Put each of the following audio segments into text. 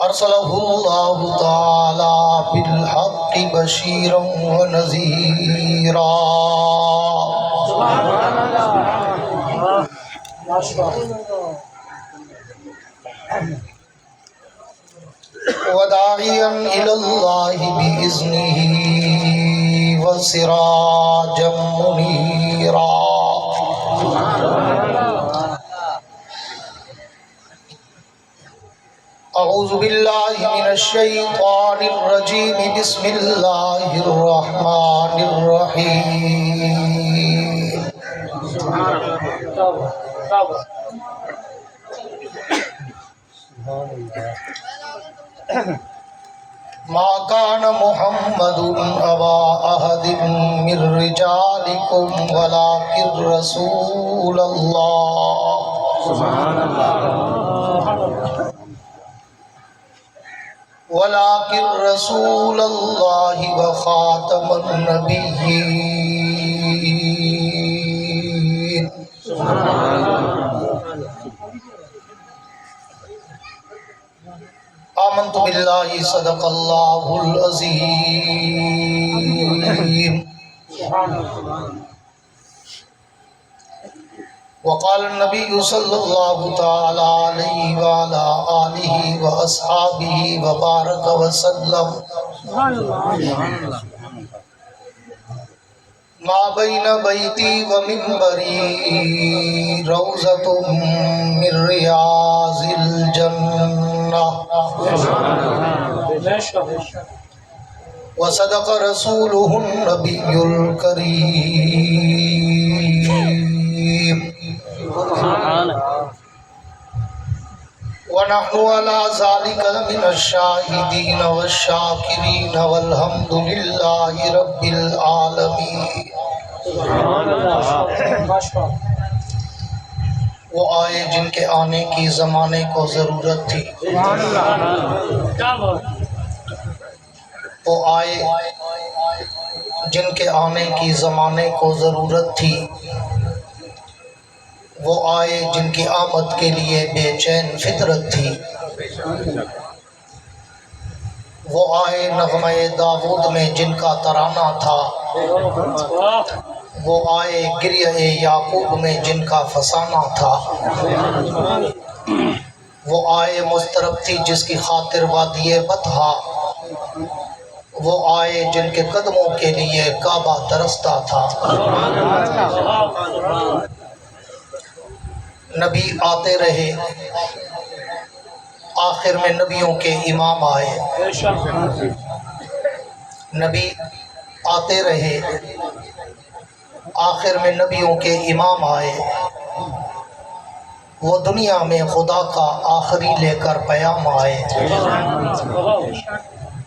أرسله الله تعالى بالحق بشيرا ونذيرا وداعيا إلى الله بإذنه وسراجا منيرا أعوذ بالله من الشيطان الرجيم بسم الله الرحمن الرحيم ما كان محمد أبا أحد من رجالكم ولكن رسول الله ولكن رسول الله وخاتم النبيين آمنت بالله صدق الله العظيم وقال النبي صلى الله تعالى عليه وعلى آله وأصحابه وبارك وسلم ما بين بيتي ومنبري روضة من رياض الجنة وصدق رسوله النبي الكريم ونحن على ذلك من الشاهدين والشاكرين والحمد لله رب العالمين. وہ آئے جن کے آنے کی زمانے کو ضرورت تھی، وہ آئے جن کے آنے کی زمانے کو ضرورت تھی، وہ آئے جن کی آمد کے لیے بے چین فطرت تھی، وہ آئے نغمہ داود میں جن کا ترانہ تھا، وہ آئے گریہ یعقوب میں جن کا فسانہ تھا، وہ آئے مضطرب تھی جس کی خاطر وادی بطحا، وہ آئے جن کے قدموں کے لیے کعبہ ترستا تھا۔ نبی آتے رہے، آخر میں نبیوں کے امام آئے، نبی آتے رہے، آخر میں نبیوں کے امام آئے، وہ دنیا میں خدا کا آخری لے کر پیام آئے،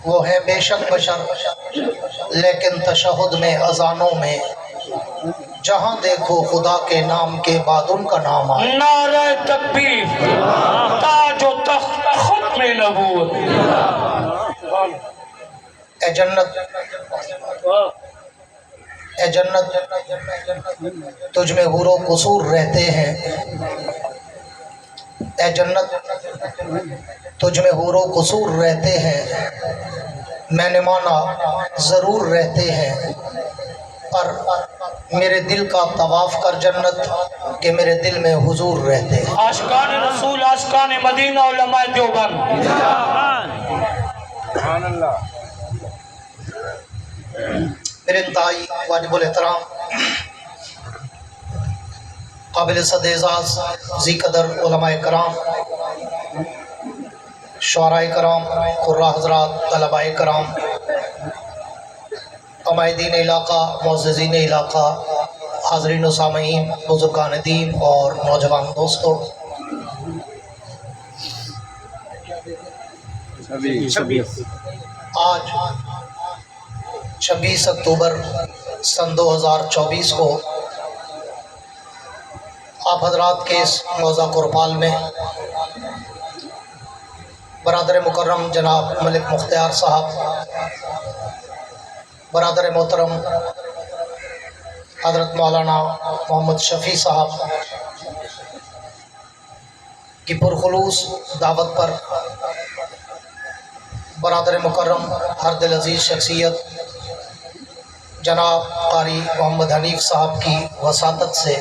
وہ ہیں بے شک بشر لیکن تشہد میں اذانوں میں جہاں دیکھو خدا کے نام کے بعد ان کا نام آئے۔ نعرہ تکبیر، تاج و تخت ختم نبوت۔ اے جنت، اے جنت تجھ میں حور و قصور رہتے ہیں، اے جنت تجھ میں حور و قصور رہتے ہیں، میں نے مانا ضرور رہتے ہیں، پر میرے دل کا طواف کر جنت کہ میرے دل میں حضور رہتے ہیں۔ عاشقان رسول، عاشقان مدینہ، علماء دیوبند۔ میرے انتہائی واجب الاحترام قابل صد اعزاز ذی قدر علماء کرام، شعراء کرام، قراء حضرات، طلباء کرام، عمائدین علاقہ، معززین علاقہ، حاضرین و سامعین، بزرگان دین اور نوجوان دوستوں، آج 26 اکتوبر سن 2024 کو آپ حضرات کے اس موضع قربال میں برادر مکرم جناب ملک مختار صاحب، برادر محترم حضرت مولانا محمد شفیع صاحب کی پرخلوص دعوت پر बरादर मुकर्रम हर दिल अजीज़ शख्सियत जनाब कारी मोहम्मद हनीफ साहब की वसातत से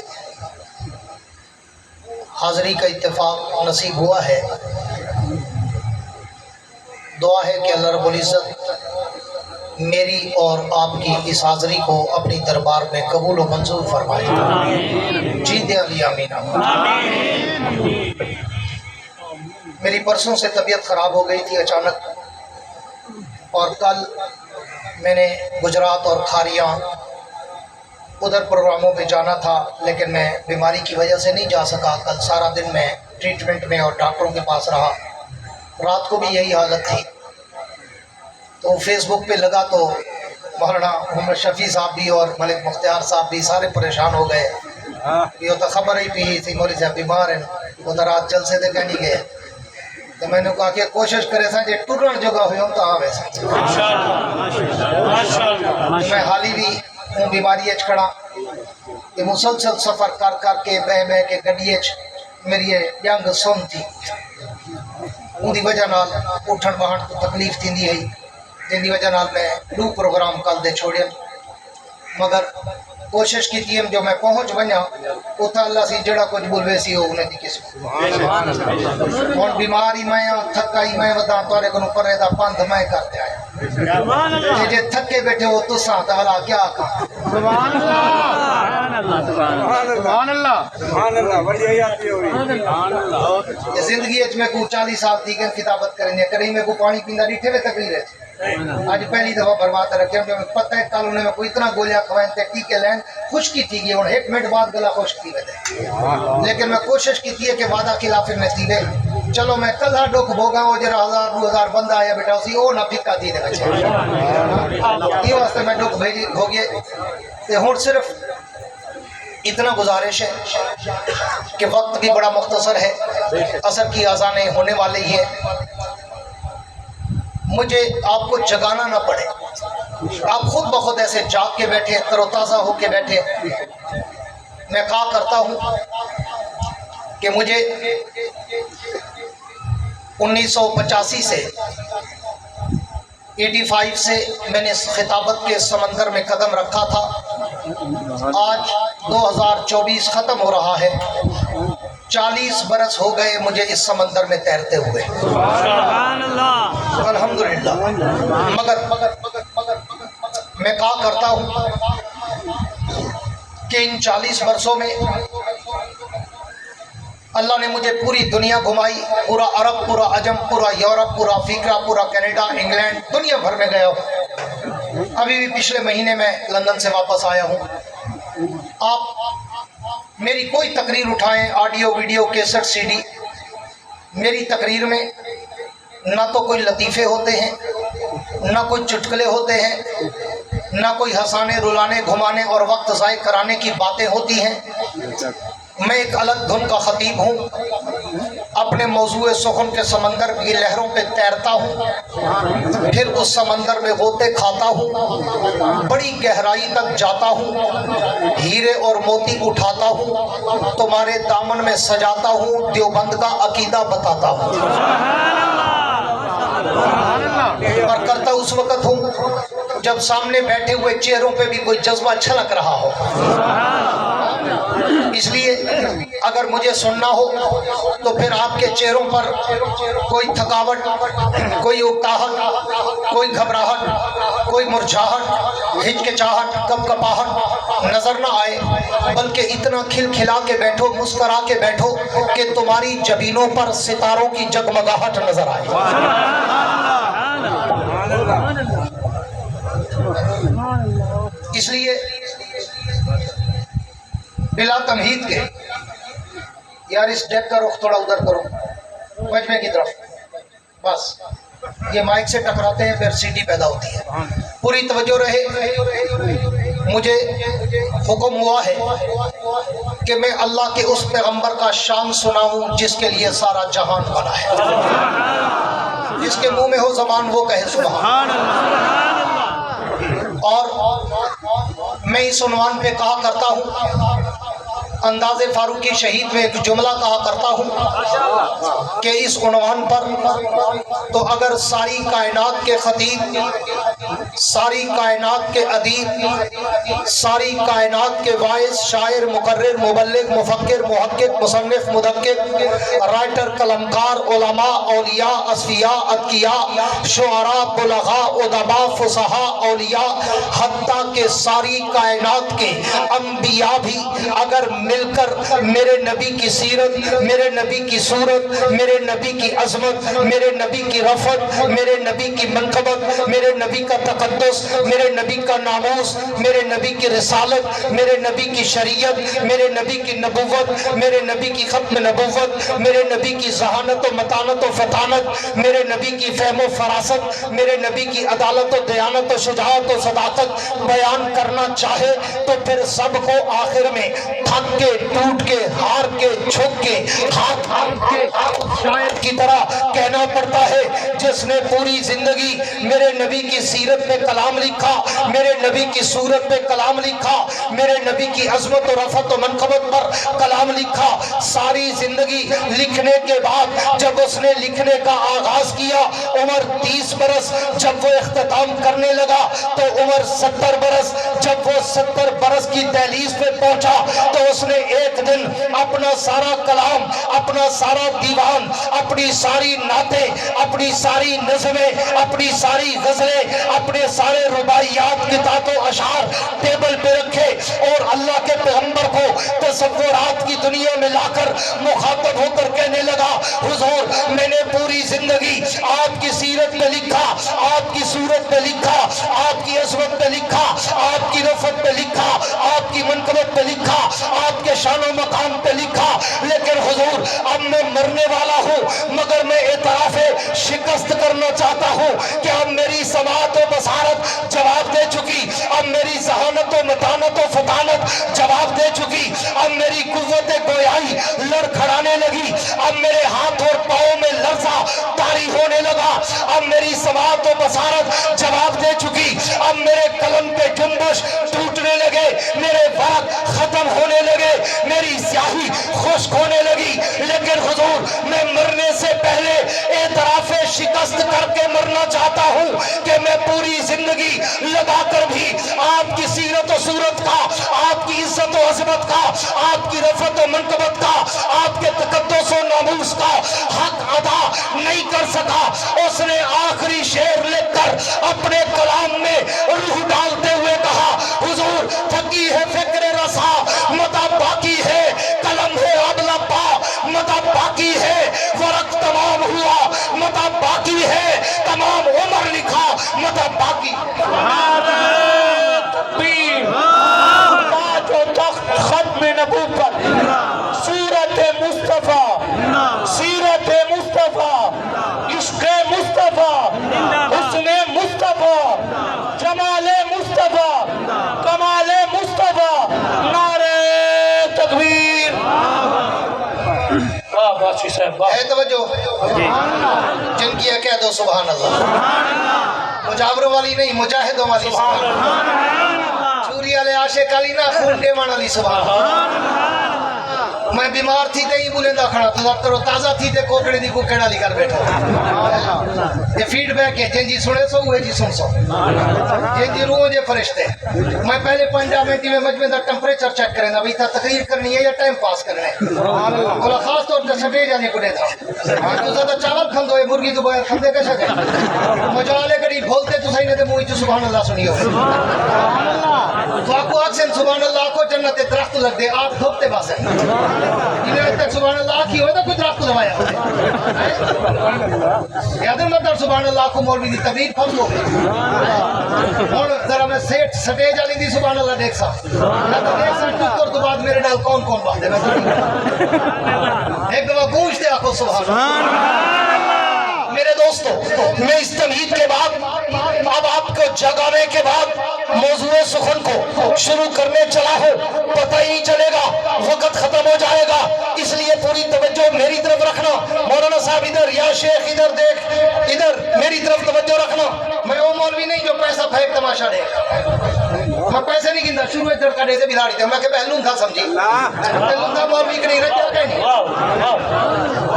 हाज़री का इत्तेफाक नसीब हुआ है। दुआ है कि अल्लाह रब्बुल इज़्ज़त मेरी और आपकी इस हाज़री को अपनी दरबार में कबूल व मंजूर फरमाए। जी दे अली आमीन। मेरी परसों से तबीयत ख़राब हो गई थी अचानक, और कल मैंने गुजरात और खारियाँ उधर प्रोग्रामों पे जाना था, लेकिन मैं बीमारी की वजह से नहीं जा सका। कल सारा दिन मैं ट्रीटमेंट में और डॉक्टरों के पास रहा। रात को भी यही हालत थी। तो फेसबुक पे लगा तो मौलाना मोहम्मद शफ़ी साहब भी और मलिक मुख्तियार साहब भी सारे परेशान हो गए। ये तो खबर ही पी थी मौलवी साहब बीमार हैं, उधर रात जलसे दे कहनी गए। तो मैंने कहा कि कोशिश करे सा जे टुरन जगह हुई तो आवे। मैं हाल ही भी हूँ बीमारी खड़ा, ये मुसलसल सफ़र कर करके बह बह के गड्डी मेरी जंग सुन थी। उनकी वजह नाल उठन बहन को तकलीफ थी है, जिनकी वजह नाल मैं 2 प्रोग्राम कल दे छोड़े, मगर कोशिश की थी जो मैं पहुँच वना उत अल्लाह सी जड़ा कुछ बोलवे सी हो उन्हें किसी हूँ बीमार ही मैं थका ही मैं बता तारे को परे का पंध मैं करते आया जे थके बैठे हो तुसा तो भला क्या कहा। जिंदगी में को 40 साल थी किताबत करेंगे कहीं में को पानी पींदा डिठे में तकलीफ है। आज पहली दफा बर्बाद रखे पता है कल उन्हें कोई इतना गोलियां खवाएं टीके लैन खुश्की थी गई, 1 मिनट बाद गला खुश्क थी वे। लेकिन मैं कोशिश की थी कि वादा खिलाफे में थी वे चलो मैं कला दुख भोगा वो जरा 1000-2000 बंदा आया बेटा उसी वो ना फिक्का थी ये वास्ते मैं दुख भेजी भोगे। हूँ सिर्फ इतना गुजारिश है कि वक्त भी बड़ा मुख्तसर है, असर की अज़ानें होने वाली ही है, मुझे आपको जगाना ना पड़े। आप खुद ब खुद ऐसे जाग के बैठे तरोताज़ा हो के बैठे। मैं कहा करता हूँ कि मुझे 1985 से 85 से मैंने खिताबत के समंदर में कदम रखा था। आज 2024 ख़त्म हो रहा है, 40 बरस हो गए मुझे इस समंदर में तैरते हुए। अल्हम्दुलिल्लाह। मगर मैं कहा करता हूँ कि इन 40 बरसों में अल्लाह ने मुझे पूरी दुनिया घुमाई, पूरा अरब, पूरा अजम, पूरा यूरोप, पूरा अफ्रीका, पूरा कनाडा, इंग्लैंड, दुनिया भर में गया हूँ। अभी भी पिछले महीने में लंदन से वापस आया हूँ। आप मेरी कोई तकरीर उठाएं, ऑडियो वीडियो कैसेट सीडी, मेरी तकरीर में ना तो कोई लतीफ़े होते हैं, ना कोई चुटकुले होते हैं, ना कोई हंसाने रुलाने घुमाने और वक्त ज़ाय कराने की बातें होती हैं। मैं एक अलग धुन का खतीब हूँ, अपने मौजूए सुखन के समंदर की लहरों पे तैरता हूँ, फिर उस समंदर में होते खाता हूँ, बड़ी गहराई तक जाता हूँ, हीरे और मोती उठाता हूँ, तुम्हारे दामन में सजाता हूँ, देवबंद का अकीदा बताता हूँ। पर करता उस वक़्त हूँ जब सामने बैठे हुए चेहरों पे भी कोई जज्बा छलक रहा हो। इसलिए अगर मुझे सुनना हो तो फिर आपके चेहरों पर कोई थकावट, कोई उकताहट, कोई घबराहट, कोई मुरझाहट, हिचकिचाहट, कपकपाहट नजर न आए, बल्कि इतना खिलखिला के बैठो, मुस्करा के बैठो कि तुम्हारी जबीनों पर सितारों की जगमगाहट नजर आए। इसलिए बिला तमहीद के यार इस डेक का रुख थोड़ा उधर करो, मजमे की तरफ, बस ये माइक से टकराते हैं फिर सीटी पैदा होती है। पूरी तवज्जो रहे। मुझे हुक्म हुआ है कि मैं अल्लाह के उस पैगंबर का शान सुनाऊं जिसके लिए सारा जहान बना है। जिसके मुंह में हो ज़बान वो कहे सुभान अल्लाह। और मैं इस उन्वान पे कहा करता हूँ अंदाज़े फारूकी शहीद में एक जुमला कहा करता हूँ कि इस उन्वान पर तो अगर सारी कायनात के खतीब, सारी कायनात के अदीब, सारी कायनात के वाइस, शायर, मुकर्रिर, मुबल्लिग, मुफक्किर, मुहक्किक, मुसन्निफ, मुदक्किक, राइटर, कलमकार, उलमा, औलिया, असफिया, अतकिया, शुअरा, बुलगा, उदबा, फुसहा, औलिया, हत्ता के सारी कायनात के अंबिया भी अगर मिलकर मेरे नबी की सीरत, मेरे नबी की सूरत, मेरे नबी की अजमत, मेरे नबी की रफत, मेरे नबी की मनकबत, मेरे नबी का तकद्दुस, मेरे नबी का नामूस, मेरे नबी की रिसालत, मेरे नबी की शरीयत, मेरे नबी की नबुव्वत, मेरे नबी की खत्म नबुव्वत, मेरे नबी की जहानत व मतानत व फतानत, मेरे नबी की फहम व फरासत, मेरे नबी की अदालत व दयानत व शुजाअत व सदाकत बयान करना चाहे तो फिर सबको आखिर में थक के, टूट के, हार के, झुक के, हाथ के शायर की तरह कहना पड़ता है, जिसने पूरी जिंदगी मेरे नबी की सीरत पे कलाम लिखा, मेरे नबी की सूरत पे कलाम लिखा, मेरे नबी की अजमत और रफत और मनकबत पर कलाम लिखा। सारी जिंदगी लिखने के बाद जब उसने लिखने का आगाज किया, उम्र 30 बरस, जब वो इख्तिताम करने लगा तो उम्र 70 बरस, जब वो 70 बरस की दहलीज पे पहुंचा तो उसने एक दिन अपना सारा कलाम, अपना सारा दीवान, अपनी सारी नातें, अपनी सारी नज़में, अपनी सारी गजलें, अपने सारे रुबाइयात, किताब व अशार टेबल पे रखे और अल्लाह के पैगंबर को तसव्वुरात की दुनिया में लाकर मुखातब होकर कहने लगा, हुजूर मैंने पूरी जिंदगी आपकी सीरत में लिखा, आपकी सूरत में लिखा, आपकी अज़मत में लिखा, आपकी रफ़त में लिखा, आपकी मनक़बत में लिखा, आपके शान मकाम पे लिखा, लेकिन हुजूर अब मैं मरने वाला हूँ, मगर मैं एतराफ़े शिकस्त करना चाहता हूँ कि अब मेरी समाअत व बसारत जवाब दे चुकी, अब मेरी ज़हानत व मतानत व फतानत जवाब दे चुकी, अब मेरी कुव्वत गोयाई लड़खड़ाने लगी, अब मेरे हाथ और पाँव में लर्ज़ा तारी होने लगा, अब मेरी समाअत व बसारत जवाब दे चुकी, अब मेरे कलम पे जुम्बश टूटने लगे, मेरे वाक़ खत्म होने लगे, मेरी स्याही खुश्क होने लगी, लेकिन हुजूर मैं मरने से पहले एतराफ़े शिकस्त करके मरना चाहता हूँ कि मैं पूरी जिंदगी लगा कर भी आपकी सीरत व सूरत का, आपकी इज्जत व अज़मत का, आपकी रफ़त व मनक़बत का, आपके तक़द्दुस व नामूस का हक अदा नहीं कर सका। उसने आखिरी शेर लिखकर अपने कलाम में रूह डालते हुए कहा, हुजूर थकी है फिक्र रसा, मता बाकी है, कलम है अबला पा, मता बाकी है, वरक तमाम हुआ, मता बाकी है, तमाम उम्र लिखा, मता बाकी। खत्म नबूवत, सूरत मुस्तफा, सीरत मुस्तफा, इश्क़ मुस्तफा, हुस्न मुस्तफा, जमाले मुस्तफा, कमाले मुस्तफा, नारे तकबीर। वाह बादशाह साहब वाह। है तवज्जो जिनकी है कह दो सुभान अल्लाह। मुजावरों वाली नहीं, मुजाहिदों वाली सुभान अल्लाह। चूरी वाले आशे काली ना, खून देवान वाली सुभान अल्लाह। मैं बीमार थी ते ही बुलेंदा खड़ा तो डॉक्टर ताजा थी ते कोकड़े दी कुकड़ा ली कर बैठा। ये फीडबैक है, जिन जी सुने सो हुए जी सुन सो, जिन जी रूह जे फरिश्ते। मैं पहले 15 मिनट में मजमे दा टेंपरेचर चेक करेंदा, भाई था तकरीर करनी है या टाइम पास करना है। बोला खास तौर पे सटे जाने को दे था। तो ज्यादा चावल खंदो है, मुर्गी तो बगैर खंदे कैसे गए। मजा वाले कड़ी बोलते तो सही ने ते मुंह च सुभान अल्लाह सुनियो। तो आपको अक्सर सुभान अल्लाह को जन्नत दरख्त लग दे, आप धोपते बस है। इन्हें तक सुभान अल्लाह की होता कुछ रात को दबाया याद मतलब सुभान अल्लाह को मौलवी दी तबीर फर्ज हो गई। और जरा मैं सेट सटेज वाली दी सुभान अल्लाह देख सा ना तो देख सकता तो बाद मेरे नाल कौन कौन बात है। एक दफा गूंजते आखो सुभान अल्लाह। मेरे दोस्तों, मैं इस तमहीद के बाद अब आपको जगाने के बाद मौजूद सुखन को शुरू करने चला हूँ, पता ही नहीं चलेगा, वक्त खत्म हो जाएगा, इसलिए पूरी तवज्जो मेरी तरफ रखना। मौलाना साहब इधर, या शेख इधर देख, इधर मेरी तरफ तवज्जो रखना। मैं वो मौलवी नहीं जो पैसा फेंक तमाशा देख। میں پیسے نہیں گندا شروع ادھر کڈے سے بلاڑی تے میں کہ پہلوں تھا سمجھی پہلوں تھا مولوی کڑی رجا کہیں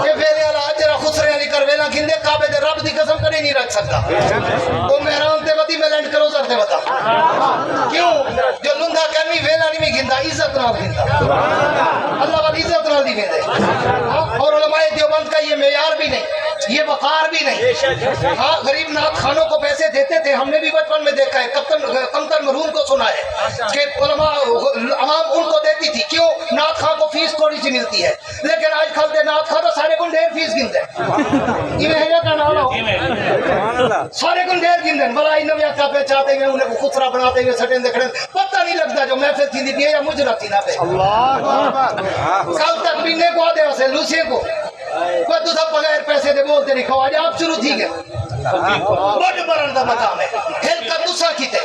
کہ ویلے والا جرا خسرے علی کر ویلا گندے کعبے دے رب دی قسم کڑی نہیں رکھ سکتا تو مہران تے ودی میں لینڈ کرو سر تے بتا کیوں جو لندا کہنی ویلا نہیں میں گندا عزت نال گندا اللہ والی عزت نال دی ویندے اور علماء دیوبند کا یہ معیار بھی نہیں یہ وقار بھی نہیں ہاں غریب نعت خانوں کو پیسے دیتے تھے ہم نے بھی بچپن میں دیکھا ہے کمتر مرہون کو سنا ہے کہ علماء عوام ان کو دیتی تھی کیوں نعت خان کو فیس تھوڑی سی ملتی ہے لیکن آج کل دے نعت خان تو سارے کو ڈھیر فیس گنتے سارے کو ڈھیر گنتے بلا انہوں نے کا پہچاتے ہوئے انہیں کو خسرا بناتے ہوئے سٹیں دیکھنے پتہ نہیں لگتا جو محفل تھی دی یا مجرہ تھی نہ پہ کل تک بینے کو آدھے اسے لوسیے کو کوئی تو سب بغیر پیسے دے بولتے نہیں خواجہ آپ شروع تھی گئے بڑھ برن دا مقام ہے ہل کا دوسرا کیتے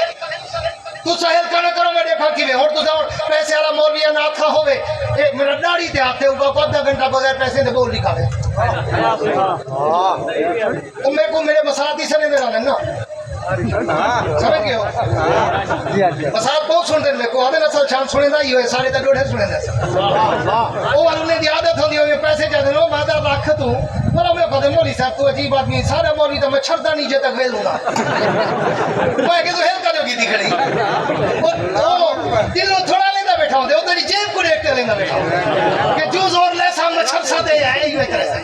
دوسرا ہل کا نہ کرو میں دیکھا کی اور تو پیسے والا مولوی نہ تھا ہوئے میرا داڑھی تے آتے اوپر کو آدھا گھنٹہ بغیر پیسے دے بول لکھا ہے تو میرے کو میرے مساعدی سے نہیں میرا نا سمجھ گئے ہو مساعد بہت سنتے ہیں میرے کو آدھے نسل شان سنے دا ہی ہوئے سارے تا ڈوڑے سنے دا وہ انہیں دی عادت ہوندی ہوئے پیسے جاتے ہیں میں دا رکھ تو مطلب میں کہتے مولی صاحب تو عجیب آدمی سارے مولی تو میں چھڑتا نیچے تک ویل ہوں میں کہ تو ہیل کا جو کی دکھڑی دلوں تھوڑا لیندہ بیٹھا ہوں دے وہ تیری جیب کو دیکھتے لیندہ بیٹھا ہوں کہ جو زور لے سام مچھر سا دے آئے ہی میں کرے سے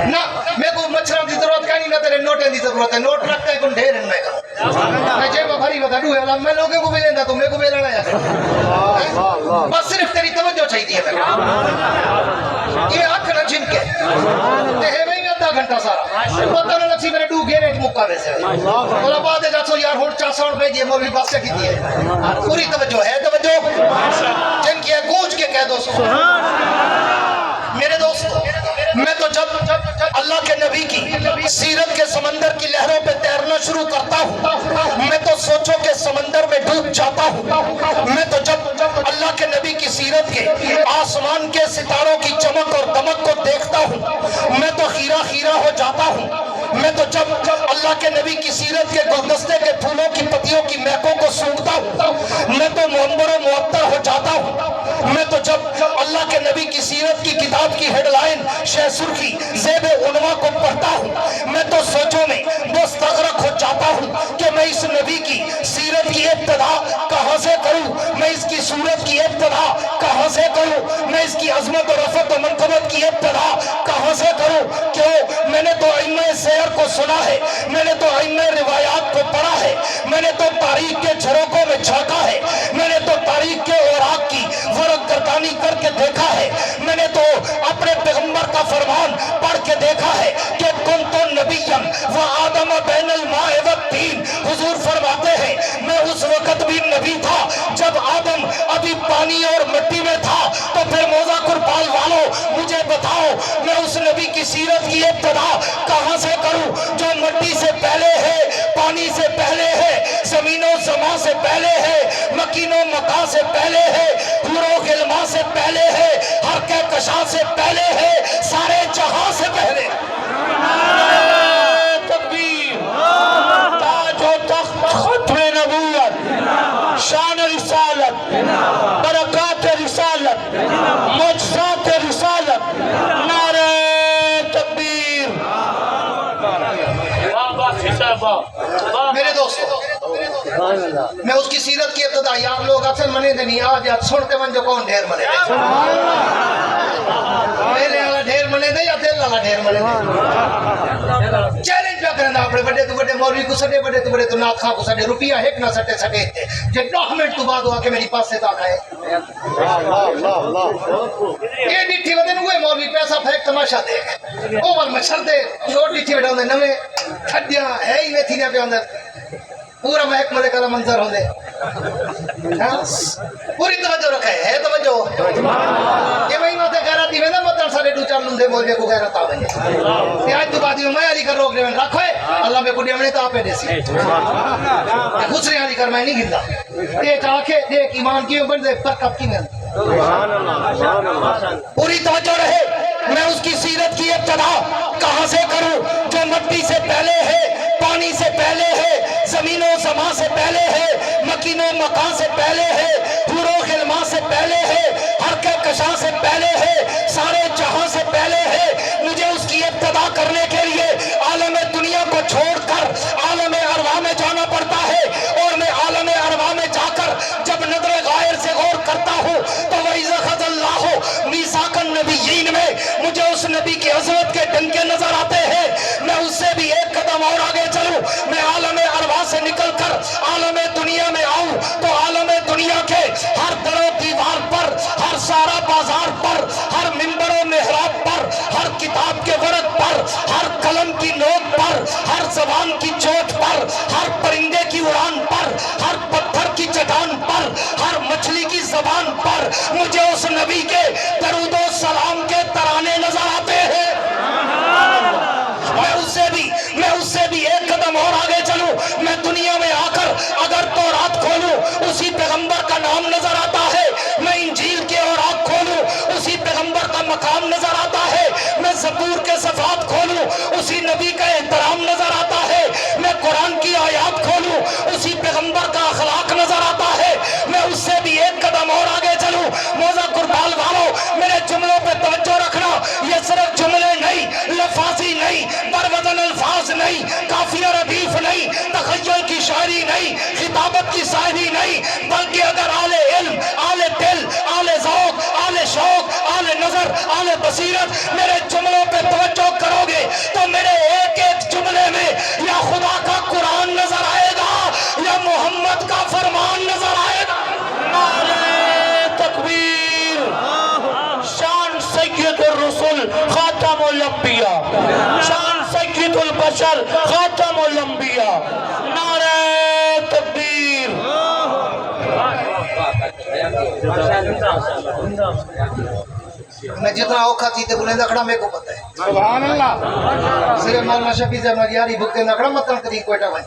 نا میں کو مچھران دی ضرورت کہنی نہ تیرے نوٹیں دی ضرورت ہے نوٹ رکھتا ہے کن ڈھیر ان میں میں جیب بھری بتا دوں ہے میں لوگوں کو بھی لیندہ تو میں کو بھی لینا ہے بس صرف تیری توجہ چاہیے ہے یہ آنکھ نہ جن کے تے ہے میں آدھا گھنٹہ سارا پتہ نہ لگسی میرے ڈو گھیرے مکہ میں سے بولا بعد جاتو یار ہوڑ 400 روپے دیئے مولوی باس سے کی دیئے پوری توجہ ہے توجہ جن کی ہے گونج کے کہہ دو میرے دوستو میں تو جب اللہ کے نبی کی سیرت کے سمندر کی لہروں پہ تیرنا شروع کرتا ہوں میں تو سوچو کہ سمندر میں ڈوب جاتا ہوں میں تو جب اللہ کے نبی کی سیرت کے آسمان کے ستاروں کی چمک اور دمک کو دیکھتا ہوں میں تو خیرہ خیرہ ہو جاتا ہوں میں تو جب اللہ کے نبی کی سیرت کے گلدستے کے پھولوں کی پتیوں کی مہکوں کو سونگتا ہوں میں تو منبر و معطر ہو جاتا ہوں میں تو جب اللہ کے نبی کی سیرت کی کتاب کی ہیڈ لائن شہ سرخی زیب عنوان کو پڑھتا ہوں میں تو سوچوں میں مستغرق ہو جاتا ہوں کہ میں اس نبی کی سیرت کی ابتدا کہاں سے کروں میں اس کی صورت کی ابتدا کہاں سے کروں میں اس کی عظمت و رفعت و منقبت کی ابتدا کہاں سے کروں کیوں میں نے تو ائمہ سیر کو سنا ہے میں نے تو ائمہ روایات کو پڑھا ہے میں نے تو تاریخ کے جھروکوں میں جھانکا ہے میں نے تو تاریخ کے اوراق کی ورق گردانی کر کے دیکھا ہے میں نے تو اپنے پیغمبر کا فرمان پڑھ کے دیکھا ہے کہ کنت نبیا و آدم بین الماء والطین حضور فرماتے ہیں میں اس وقت بھی نبی تھا جب آدم ابھی پانی اور مٹی میں تھا تو پھر موزہ قربال والوں مجھے بتاؤ میں اس نبی کی سیرت کی ابتدا کہاں سے کروں جو مٹی سے پہلے ہے پانی سے پہلے ہے زمین و زمان سے پہلے ہے مکین و مکان سے پہلے ہے حور و غلما سے پہلے ہے ہر کہکشاں سے پہلے ہے سارے جہاں سے پہلے تکبیر تاج و تخت ختم نبوت شان رسالت برکات رسالت معجزات رسالت نعرہ تکبیر میرے دوستو میں اس کی سیرت کی ابتدا یار لوگ اکثر منے دے نہیں آج یاد سنتے من جو کون ڈھیر منے دے میرے والا ڈھیر منے دے یا دل والا ڈھیر منے دے چیلنج پہ کرنا اپنے بڑے تو بڑے مولوی کو سٹے بڑے تو بڑے تو نات خان کو سٹے روپیہ ایک نہ سٹے سٹے تھے جب 9 منٹ تو بعد ہوا کہ میری پاس سے تاک آئے یہ ڈٹھی ودن ہوئے مولوی پیسہ پھیک تماشا دیکھ اوور مچھر دے چھوٹ ڈٹھی بیٹھا ہوندے نمے کھڈیاں ہے ہی میں تھی پہ اندر پورا محک ملے کا منظر ہوندے پوری توجہ رکھے ہے توجہ یہ وہی ماتے غیرت دی ویندہ مطلب سارے دو چار لندے مولوی کو غیرت آویں یہ آج تو بعد میں علی کر روک رہے ہیں رکھو ہے اللہ میں کو ڈیمنے تو آپے دیسی خسرے علی کر میں نہیں گندہ ایک آنکھیں دیکھ ایمان کی بندے برکت کی میں پوری توجہ رہے میں اس کی سیرت کی ابتدا کہاں سے کروں جو مٹی سے پہلے ہے پانی سے پہلے ہے، زمین و زمان سے پہلے ہے، مکین و مکان سے پہلے ہے، حور و غلمان سے پہلے ہے، ہر کے کشاں سے پہلے ہے، سارے جہاں سے پہلے ہے۔ مجھے اس کی ابتدا کرنے کے لیے عالم دنیا کو چھوڑ کر عالم ارواح میں جانا پڑتا ہے، اور میں عالم ارواح میں جا کر جب نظر غائر سے غور کرتا ہوں تو وَإِذَا أَخَذَ اللَّهُ مِيثَاقَ النَّبِيِّينَ میں مجھے اس نبی کی عظمت کے ڈنکے نظر آتے ہیں۔ میں اس سے بھی ایک قدم اور آگے چلوں، میں عالم ارواح سے نکل کر عالم دنیا میں آؤں تو عالم دنیا کے ہر در و دیوار پر، ہر سارا بازار پر، ہر منبر و محراب پر، ہر کتاب کے ورق پر، ہر قلم کی نوک پر، ہر زبان کی چوٹ پر، ہر پرندے کی اڑان پر، ہر پتھر کی چٹان پر، ہر مچھلی کی زبان پر مجھے اس نبی کے درود و سلام کے ترانے نظر آتے ہیں۔ میں اس سے بھی ایک قدم اور آگے چلوں، میں دنیا میں آ کر اگر تورات کھولوں اسی پیغمبر کا نام نظر آتا ہے، میں انجیل کے اوراق کھولوں اسی پیغمبر کا مقام نظر آتا ہے، میں زبور کے صفحات کھولوں اسی نبی کا احترام نظر آتا ہے، میں قرآن کی آیات کھولوں اسی پیغمبر کا اخلاق نظر آتا ہے۔ میں اس سے بھی ایک قدم اور آگے چلوں۔ موزہ قربال والوں، میرے جملوں پہ توجہ رکھنا، یہ صرف جملے نہیں، لفاظی نہیں، بروزن الفاظ نہیں، کافیہ ردیف نہیں، تخیل کی شاعری نہیں، خطابت کی شاعری نہیں، بلکہ اگر اہل علم، اہل دل، اہل ذوق، اہل شوق، اہل نظر، اہل بصیرت میرے جملوں پہ توجہ کرو گے تو میرے ایک ایک جملے میں یا خدا کا قرآن نظر آئے گا یا محمد کا فرمان نظر آئے گا۔ نعرہ تکبیر، شان سید الرسل خاتم الانبیاء، شان سید البشر خاتم الانبیاء، نعرہ تکبیر۔ میں جتنا اوکھا تھی تے بلے نکڑا میرے کو پتہ ہے، سبحان اللہ۔ صرف مولانا شفیع سے مغیاری بکتے نکڑا مطلب کری کوئٹہ بھائی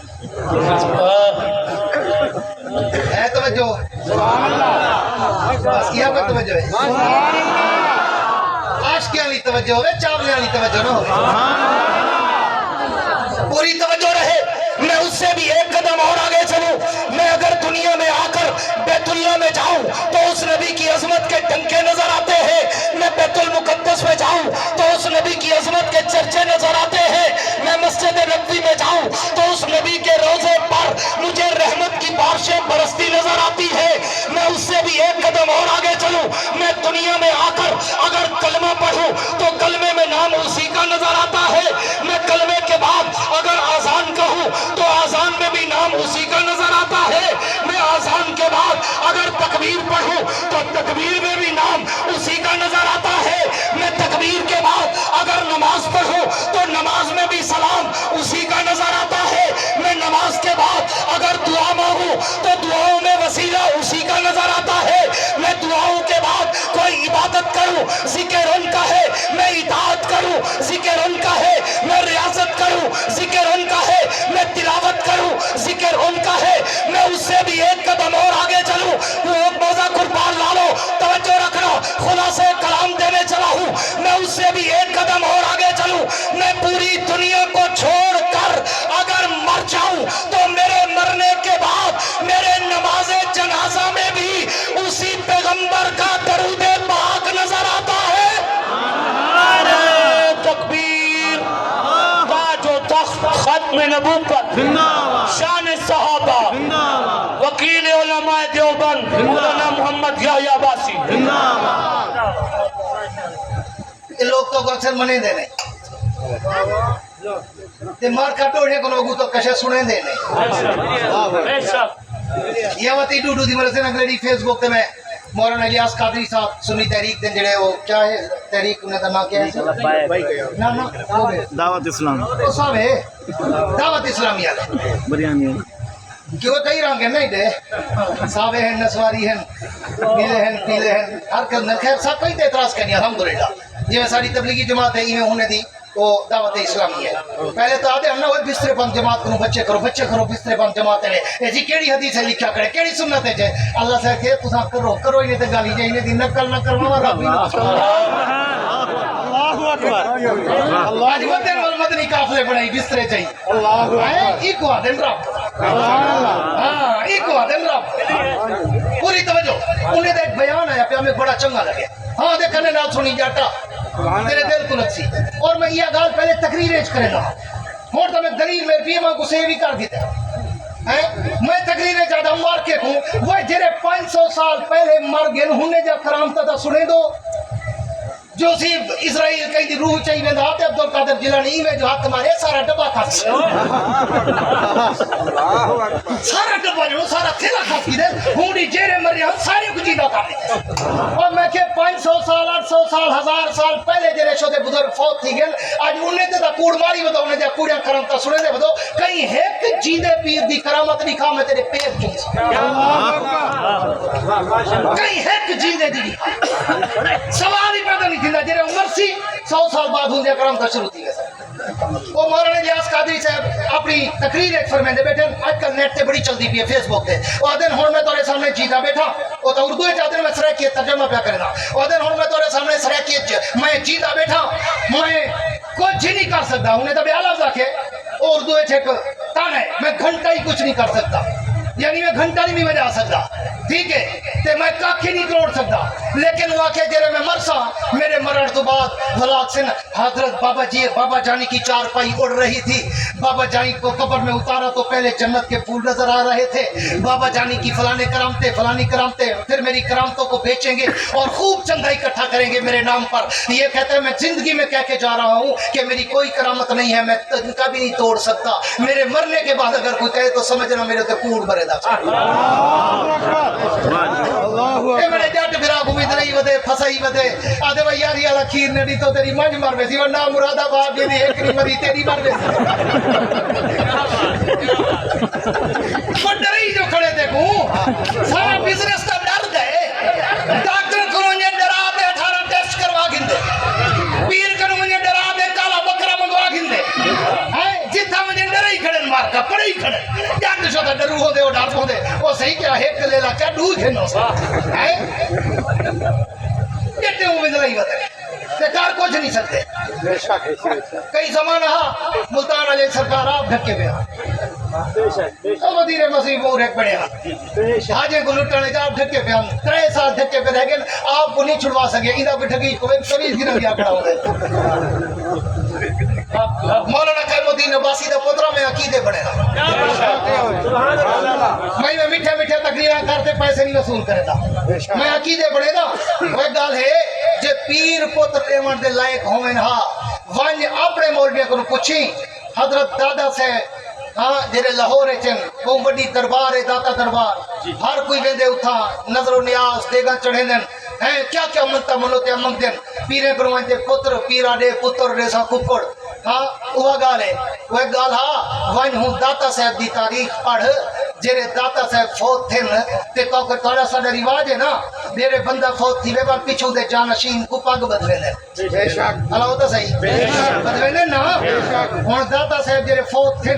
ہے توجہ، سبحان اللہ۔ بس کیا پر توجہ ہے، عاشقیاں لی توجہ ہوئے، چاولیاں لی توجہ نہ ہوئے، پوری توجہ رہے۔ میں اس سے بھی ایک قدم اور آگے چلوں، میں اگر دنیا میں آ کر بیت اللہ میں جاؤں تو اس نبی کی عظمت کے ڈنکے نظر آتے ہیں، میں بیت المقدس میں جاؤں تو اس نبی کی عظمت کے چرچے نظر آتے ہیں، میں مسجد نبوی میں جاؤں تو اس نبی کے روزے پر مجھے رحمت کی بارشیں برستی نظر آتی ہے۔ میں اس سے بھی ایک قدم اور آگے چلوں، میں دنیا میں آ کر اگر کلمہ پڑھوں تو کلمے میں نام اسی کا نظر آتا ہے، میں کلمے کے بعد اگر آذان کہوں تو آذان میں بھی نام اسی کا نظر آتا ہے، میں آذان کے بعد اگر تکبیر پڑھوں تو تکبیر میں بھی نام اسی کا نظر آتا ہے، میں تکبیر کے بعد اگر نماز پڑھوں تو نماز میں بھی سلام اسی کا نظر آتا ہے، میں نماز کے بعد اگر دعا مانگوں تو دعاؤں میں وسیلہ اسی کا نظر آتا ہے، میں دعاؤں کے بعد کوئی عبادت کروں ذکر ان کا ہے، میں اطاعت کروں ذکر ان کا ہے، میں ریاضت کروں ذکر ان کا ہے، میں تلاوت کروں ذکر ان کا ہے۔ میں اس سے بھی ایک قدم اور آگے چلوں، موزہ قربان لالو توجہ رکھنا، خلاصہ کلام دینے چلا ہوں، میں اس سے بھی ایک قدم اور آگے چلوں، میں پوری دنیا کو چھوڑ کر اگر مر جاؤں تو میرے مرنے کے بعد میرے نماز جنازہ میں بھی اسی پیغمبر کا درود پاک نظر آتا ہے۔ نعرہ تکبیر، تاج و تخت ختم نبوت، شان صحابہ، وکیل علماء دیوبند مولانا محمد یحییٰ عباسی۔ یہ لوگ تو اکثر منے دے نہیں تے مار کٹوڑے کو لوگوں تو کشے سنے دے نہیں۔ یہ وقتی ڈوڈو دی مرسے نگلیڈی فیس بک تے میں مولانا الیاس قادری صاحب سنی تحریک دن جڑے وہ کیا ہے تحریک انہیں کا نام کیا ہے؟ دعوت اسلام وہ صاحب ہے دعوت اسلامیہ بریانی کہ وہ کئی رنگ ہیں نہیں دے، صاحبے ہیں، نسواری ہیں، نیلے ہیں، پیلے ہیں، ہر کل خیر سب کئی تے اعتراض کرنی الحمدللہ۔ جی میں ساری تبلیغی جماعت ہے ایویں ہونے دی وہ دعوت اسلامی ہے۔ پہلے تو آدھے ہم نہ وہ بسترے پن جماعت کرو بچے کرو بسترے پن جماعت ہے، اے جی کیڑی حدیث ہے لکھا کرے کیڑی سنت ہے جے اللہ سے کہ تساں کرو ہی نہیں تے گالی جے انہیں دی نقل نہ کروا رب ہی نہ۔ اللہ اکبر آج وہ دن مدنی قافلے بنائی بسترے چاہیے اللہ ایکو آدم رب ہاں ایکو آدم رب پوری توجہ انہیں دے ایک بیان آیا پہ ہمیں بڑا چنگا لگے ہاں دیکھنے نال سنی جاتا تیرے دل کو لگ سی اور میں یہ گال پہلے تقریر کرے گا اور تو میں دلیل میں بیمہ کو سیوی کر دیتا میں تقریر زیادہ مار کے ہوں وہ جرے 500 سال پہلے مر گئے ہونے جا کرامتا تھا سنے دو جو سی اسرائیل کہیں دی روح چاہیے میں دھاتے عبدالقادر جیلانی میں جو ہاتھ تمہارے سارا ڈبا کھا سی سارا ڈبا جو سارا تھیلا کھا سی دے ہونی جیرے مر رہے سارے کو جیدہ کھا لی اور میں کہ 500 سال 800 سال 1000 سال پہلے جیرے شدے بزرگ فوت تھی گئے آج انہیں تے دا کوڑ ماری بتاؤ انہیں دے کوڑیاں کرامتا سنے دے بتاؤ کہیں ایک جیدے پیر دی کرامت دکھا میں تیرے پیر چون سی کہیں ایک جیدے دی دکھا سوال ہی پیدا نہیں تھی جیرے عمر سی 100 سال بعد ہوں دے کرامتا شروع تھی گئے وہ مولانا الیاس قادری صاحب اپنی تقریر ایک فرمیندے بیٹھے آج کل نیٹ تے بڑی چلدی پی ہے فیس بک تے وہ دن ہون میں تورے سامنے جیتا بیٹھا وہ تو اردو چاہتے ہیں میں سرائکیت ترجمہ پیا کرنا وہ دن ہون میں تورے سامنے سرائکیت میں جیتا بیٹھا میں کچھ ہی نہیں کر سکتا انہیں تو بیالا رکھے اردو ایک تان ہے میں گھنٹہ ہی کچھ نہیں کر سکتا یعنی میں گھنٹہ نہیں بھی بجا سکتا ٹھیک ہے تے میں کاکھی نہیں کروڑ سکتا لیکن واقعہ جرے میں مرسا میرے مرن تو بعد ولاک سن حضرت بابا جانی کی چار پائی اڑ رہی تھی بابا جانی کو قبر میں اتارا تو پہلے جنت کے پھول نظر آ رہے تھے بابا جانی کی فلانی کرامتے پھر میری کرامتوں کو بیچیں گے اور خوب چندہ اکٹھا کریں گے میرے نام پر یہ کہتے ہیں میں زندگی میں کہہ کے جا رہا ہوں کہ میری کوئی کرامت نہیں ہے میں کبھی نہیں توڑ سکتا میرے مرنے کے بعد اگر کوئی کہے تو سمجھنا میرے تو کوڑ بھرے دا میرے جٹ پھرا امید نہیں ودے پھسائی ودے آدھے بھائی یاری والا کھیر نے دی تو تیری منج مر ویسی ورنہ مراد آباد دی ایک نہیں مری تیری مر ویسی وہ ڈری جو کھڑے دیکھوں سارا بزنس کا ڈر گئے ڈاکٹر کو مجھے ڈرا دے 18 ٹیسٹ کروا گندے پیر کو مجھے ڈرا دے کالا بکرا منگوا گندے جتھا مجھے ڈرے ہی کھڑے مار کا پڑے ہی کھڑے جاتے شو دا ڈرو ہو دے وہ ڈر ہو دے وہ صحیح کیا ایک لے لا کیا ڈو گھنو سا کہتے ہوں میں دلائی بتے بیکار کچھ نہیں سکتے کئی زمانہ ملتان علیہ سرکار آپ ڈھکے پہ مدیر مسیح مور ایک بڑے حاجے کو لٹانے کا آپ ڈھکے پہ ہم 3 سال ڈھکے پہ رہ گئے آپ کو نہیں چھڑوا سکے ادھا کو ڈھکی کو کبھی گرا گیا کھڑا ہو گئے مولانا قائم الدین عباسی دا پوترا میں عقیدے بڑے میں میٹھے میٹھے تقریریں کرتے پیسے نہیں وصول کرے دا میں عقیدے بڑے دا وہ ایک گال ہے جے پیر پتر ایمان دے لائق ہوئے ہاں وانج اپنے مولوی کو پوچھی حضرت دادا سے ہاں جرے لاہور چن وہ بڑی دربار ہے داتا دربار ہر کوئی ویندے اٹھا نظر و نیاز دیگا چڑھے دن ہیں کیا کیا منتا منوتے منگ دن پیرے بروان دے پتر پیرا دے پتر ریسا کپڑ ہاں وہ گال ہے وہ گال ہاں وان ہوں داتا صاحب دی تاریخ پڑھ جرے داتا صاحب فوت تھے تے تو کہ تھوڑا سا رواج ہے نا میرے بندہ فوت تھی بار پیچھو دے جانشین کو پگ بدلے نے بے شک اللہ ہوتا صحیح بے شک بدلے نے نا ہن داتا صاحب جرے فوت تھے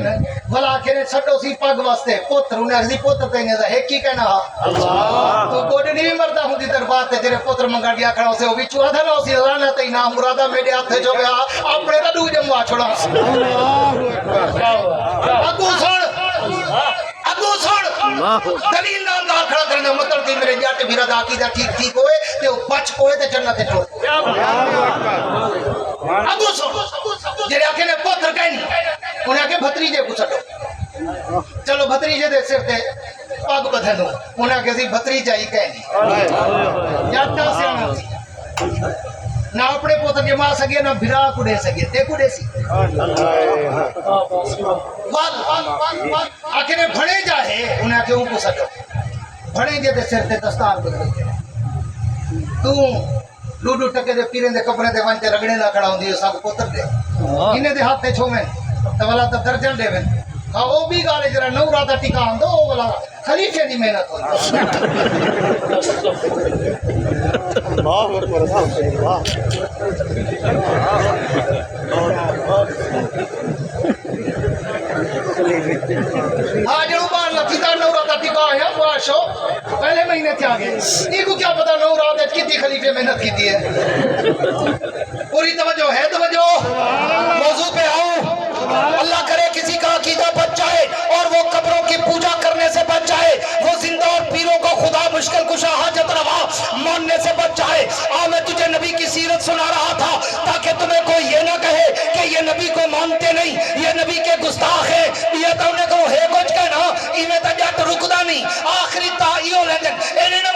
ولا کے چھڈو سی پگ واسطے پتر انہیں اگلی پتر کہیں دا ہے کی کہنا اللہ تو کوڈ نہیں مردا ہوندی دربار تے تیرے پتر منگا گیا کھڑا سے وچ آدھا نہ سی لانا تے نام مرادا میرے ہاتھ جو گیا اپنے دا دو جموا چھڑا اللہ اگو سن دلیل نال دا کھڑا کرنا مطلب کہ میرے جٹ میرا دا عقیدہ ٹھیک ہوئے تے او بچ کوئے تے جنت تے ٹر ابو سن جڑے آکھے نے پتر کہیں انہیں آکھے بھتریجے کو چھڈو چلو بھتریجے دے سر تے پگ بدھے دو انہیں آکھے سی بھتریجا ہی کہیں جاتا سے آنا سی نہ اپنے پوتر کے ماں سکے نہ بھرا کو دے سکے تے کو دے سی آکھے نے بھڑے جاہے انہیں آکھے ان کو سکو بھڑے جے دے سر تے دستار بدھے تو لوڈو ٹکے دے پیرے دے کپڑے دے وانتے رگڑے نہ کھڑا ہوندی سب پوتر دے انہیں دے ہاتھ تے چھو میں تو والا تا درجن دے میں ہاں وہ بھی گالے جرا نو راتا ٹکا ہوں دو والا خلیفے دی محنت ہوندی ہاں جو بار لکھیتا نو راتا ٹکا ہے واشو پہلے مہینے تھے آگے یہ کو کیا پتا نو رات کتنی خلیفے محنت کی ہے پوری توجہ ہے توجہ موضوع پہ آؤ जाए, वो जिंदा और पीरों को खुदा मुश्किल कुशा हाजत रवा मानने से बच जाए। मैं तुझे नबी की सीरत सुना रहा था ताकि तुम्हें कोई ये ना कहे कि ये नबी को मानते नहीं, ये नबी के गुस्ताख है। ये तो उन्हें कहो है कुछ कहना इवें तो जट रुकदा नहीं। आखिरी ताइयो ले दे एने ना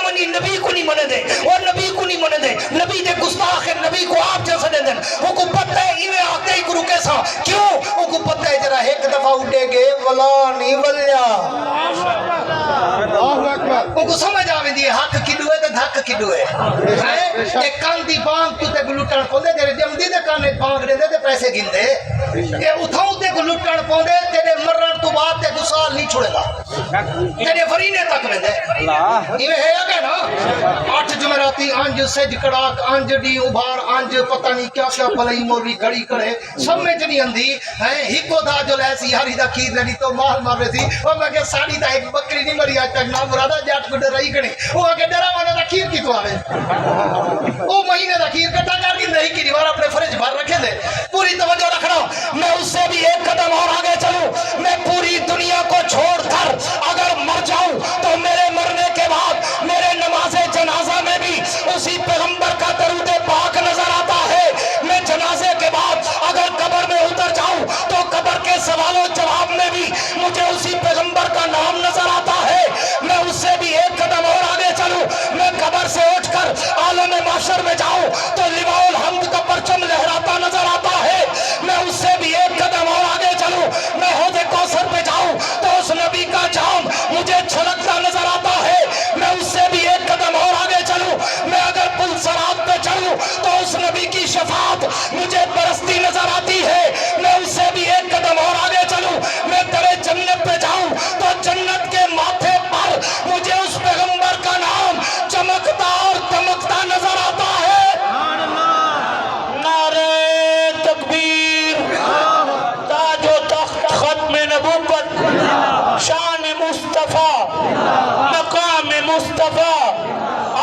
मनी नबी को नहीं मने दे और नबी को नहीं मने दे, नबी दे गुस्ताख है, नबी को आप जैसे दे देन। वो को पता है इवें आते ही गुरु के सा क्यों वो को पता है जरा एक दफा उड़ेगे वला नहीं वल्या वो को समझ आवे दी हक किडू है ते धक किडू है। एक कान दी बांग तू ते लुटण पोंदे तेरे जमदी दे काने बांग दे ते पैसे गिनदे ये उठाऊ ते लुटण पोंदे तेरे मरण तो बाद ते 2 साल नहीं छोड़ेगा तेरे फरीने तक वेंदे इवे है क्या ना 8 जुमेराती अंज सज कड़ाक अंज डी उभार अंज पता नहीं क्या क्या भलाई मौलवी घड़ी करे समझ नहीं आंदी है। हिको दा जो लैसी हरी दा खीर लड़ी तो मार मारे सी ओ मैं के साड़ी दा एक बकरी नहीं मरी आज तक ना मुरादा जट को डराई गणी ओ आके डरा वाला दा खीर की तो आवे ओ महीने दा खीर कटा कर के नहीं की दीवार अपने फ्रिज भर रखे दे। पूरी तवज्जो रखना, मैं उससे भी एक कदम और आगे चलूं। मैं पूरी दुनिया को छोड़कर अगर मर जाऊं तो मेरे मरने के बाद मेरे नमाज़े जनाजा में भी उसी पैगंबर का दरूद पाक नजर आता है। मैं जनाजे के बाद अगर कब्र में उतर जाऊं तो कब्र के सवालों जवाब में भी मुझे उसी पैगंबर का नाम नजर आता है। मैं उससे भी एक कदम और आगे चलूं। मैं कब्र से उठकर आलम माशर में जाऊं तो लिवाउल हम्द का परचम लहराता नजर आता है। मैं उससे भी एक कदम और आगे चलूं। मैं हौज़े कौसर पे जाऊं तो उस नबी का जाम मुझे छलकता नजर आता है। मैं उससे भी एक कदम और आगे चलूं। मैं अगर पुल सरात पे चलूं तो उस नबी की शफाअत मुझे बरसती नजर आती है। मैं उससे भी एक कदम और आगे चलूं। मैं दरे जन्नत पे जाऊं तो जन्नत के माथे पर मुझे उस पैगंबर का नाम चमकता और दमकता नजर आता है। नारे तकबीर, ताजो तख्त खत्म नबूवत, शान मुस्तफा, मकाम मुस्तफा,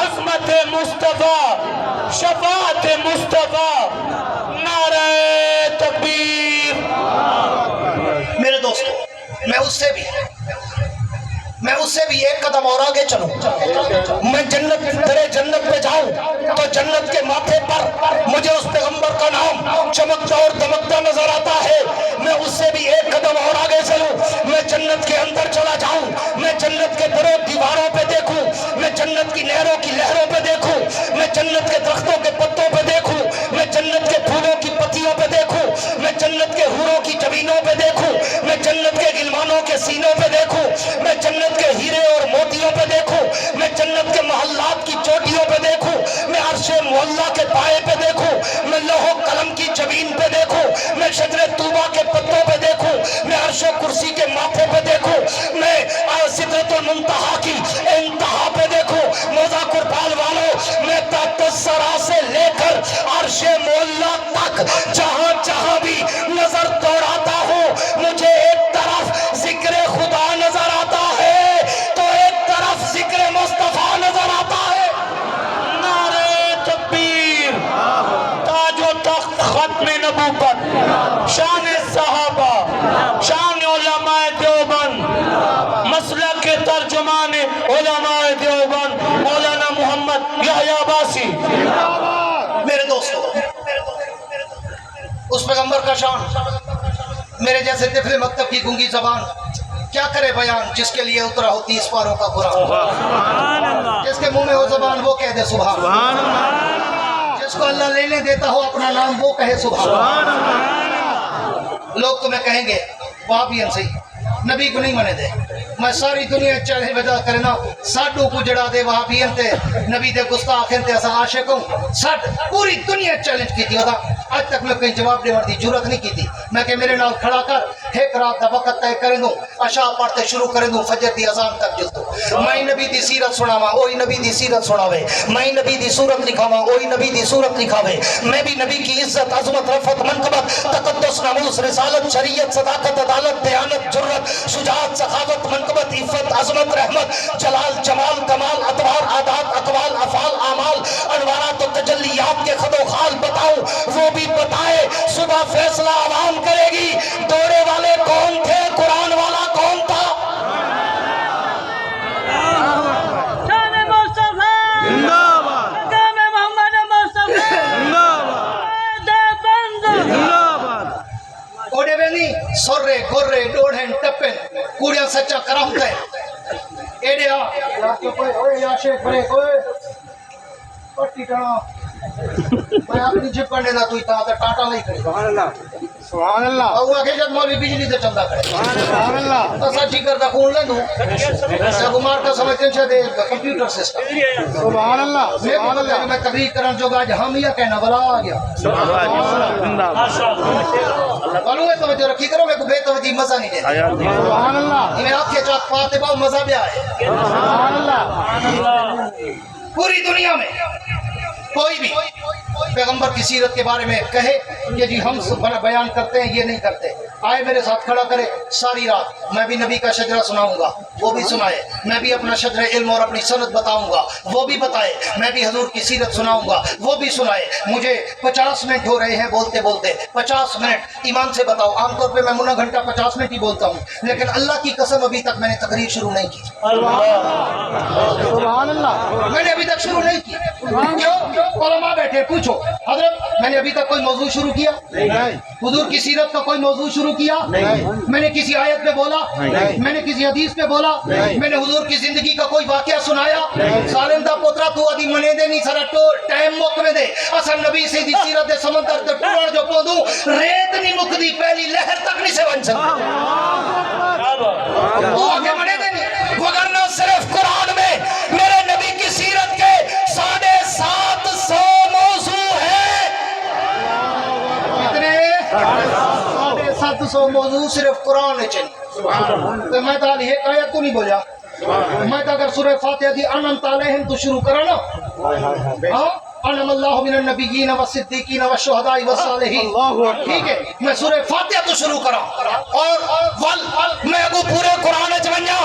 अज़मत मुस्तफा, शफाअत मुस्तफा, नारे तकबीर। मेरे दोस्तों, मैं उससे भी एक कदम और आगे चलूं। मैं जन्नत पे जाऊं तो जन्नत के माथे पर मुझे उस पैगंबर का नाम चमकता और दमकता नजर आता है। मैं उससे भी एक कदम और आगे चलूं। मैं जन्नत के अंदर चला जाऊं। मैं जन्नत के दरों दीवारों पे देखूं। मैं जन्नत की नहरों की लहरों पे देखूं। मैं जन्नत के दरख्तों के पत्तों पे देखूं। मैं जन्नत के फूलों की पत्तियों पे देखूं। मैं जन्नत के हूरों की जबीनों पे देखूं। मैं जन्नत के गिलमानों के सीनों पे देखूं। मैं जन्नत के हीरे और मोतियों पे देखूं। मैं जन्नत के महल्लात की चोटियों पे देखूं। मैं अर्शे मुअल्ला के पाए पे देखूं। मैं लौह कलम की जबीन पे देखूं। मैं शजरे तूबा के पत्तों पे देखूं। मैं अर्शे कुर्सी के माथे पे देखूं। मैं सिदरतुल मुंतहा की इंतहा पे देखूं। मौजा कुर्बान वालों, मैं तसरा से लेकर अर्शे मुअल्ला तक जहां जहां भी नजर दौड़ाता हूं मुझे एक तरफ जिक्र खुदा नजर आता है तो एक तरफ जिक्र मुस्तफा नजर आता है। नारे तकबीर, ताजो तख्त खत्म नबूवत, शान सहाबा, शान उलमाए देवबंद, मसलक के तर्जुमान उलमाए देवबंद मौलाना मोहम्मद यहया अब्बासी। मेरे दोस्तों, उस पैगंबर का शान मेरे जैसे तिफले मकतब की गूंगी जबान क्या करे बयान जिसके लिए उतरा हो 30 पारों का कुरान। जिसके मुंह में हो जबान वो कह दे सुभान। जिसको अल्लाह लेने देता हो अपना नाम वो कहे सुभान। लोग तुम्हें कहेंगे वाहबियन सही नबी को नहीं मने दे। मैं सारी दुनिया चाहे वजह करना साडू को जड़ा दे वहाबियन ते नबी दे गुस्ताख ते असा आशिक हूं। साड पूरी दुनिया चैलेंज की थी ओदा आज तक मैं कहीं जवाब देने की जरूरत नहीं की थी। मैं के मेरे नाल खड़ा कर एक रात का वक्त तय कर दूं, अशा पढ़ते शुरू कर दूं फजर दी अजान तक जुलतो। मैं नबी दी सीरत सुनावा ओही नबी दी सीरत सुनावे। मैं नबी दी सूरत लिखावा ओही नबी दी सूरत लिखावे। मैं भी नबी की इज्जत अजमत रफत मनकबत तकद्दुस नमूस रिसालत शरीयत सदाकत अदालत दयानत जुर्रत शुजाअत सखावत मनकबत इफ़्फ़त अजमत रहमत जलाल जमाल कमाल अतवार आदात अकवाल अफाल आमाल अनवारात और तजल्लियात के खदो खाल बताऊं वो भी बताए। सुबह फैसला आवाम करेगी दौरे वाले कौन थे, कुरान वाला कौन था। सच्चा करम है एडे आ आपके कोई ओए या शेख बड़े ओए पट्टी करा मैं अपनी जिप करने ना तू इतना टाटा नहीं करे सुभान अल्लाह सुभान अल्लाह और आगे जब मौलवी बिजली से चलता करे सुभान अल्लाह तो सच्ची करता कौन ले दूं कुमार का समझते हैं दे कंप्यूटर सिस्टम सुभान अल्लाह सुभान अल्लाह मैं तकरीर करन जो आज हम या कहना वाला आ गया मालूम है तवज्जो रखी करो मेरे को बेतवज्जी मजा नहीं देता सुभान अल्लाह मैं आपके चाक पाते बहुत मजा भी आए सुभान अल्लाह पूरी दुनिया में कोई भी पैगंबर की सीरत के बारे में कहे कि जी हम बयान करते हैं ये नहीं करते, आए मेरे साथ खड़ा करे सारी रात मैं भी नबी का शजरा सुनाऊंगा वो भी सुनाए, मैं भी अपना शजरा इल्म और अपनी सनत बताऊंगा वो भी बताए, मैं भी हजूर की सीरत सुनाऊंगा वो भी सुनाए। मुझे 50 मिनट हो रहे हैं बोलते बोलते, 50 मिनट ईमान से बताओ। आमतौर पे मैं मुन्ना घंटा 50 मिनट ही बोलता हूँ, लेकिन अल्लाह की कसम अभी तक मैंने तकरीर शुरू नहीं की। सुभान अल्लाह मैंने अभी तक शुरू नहीं की। क्यों? उलमा बैठे पूछो हजरत मैंने अभी तक कोई मौजू शुरू किया? हुजूर की सीरत का कोई मौजू शुरू किया? मैंने किसी आयत में बोला? मैंने किसी हदीस में बोला? मैंने हुजूर की जिंदगी का कोई वाकया सुनाया? सालिम दा पोतरा तू आदि मने दे नहीं सारा तो टाइम मुक में दे असल नबी से दी सीरत दे समंदर ते टुरण जो पोदू रेत नहीं मुकदी पहली लहर तक नहीं से बन सकती। वो आगे मने दे नहीं वगरना सिर्फ कुरान में मेरे नबी की सीरत के 750 मौजू है। कितने? 750 मौजू सिर्फ कुरान में चली। तो मैं तो एक आयत को नहीं बोला, मैं तो अगर सूरह फातिहा दी अनंत अलैहिम तो शुरू करा ना, हाँ अनमल्लाहु मिनन नबिय्यीन व सिद्दीकीन व शुहदाई व सालिहीन, ठीक है मैं सूरह फातिहा तो शुरू करा और वल मैं अगो पूरे कुरान च वन्या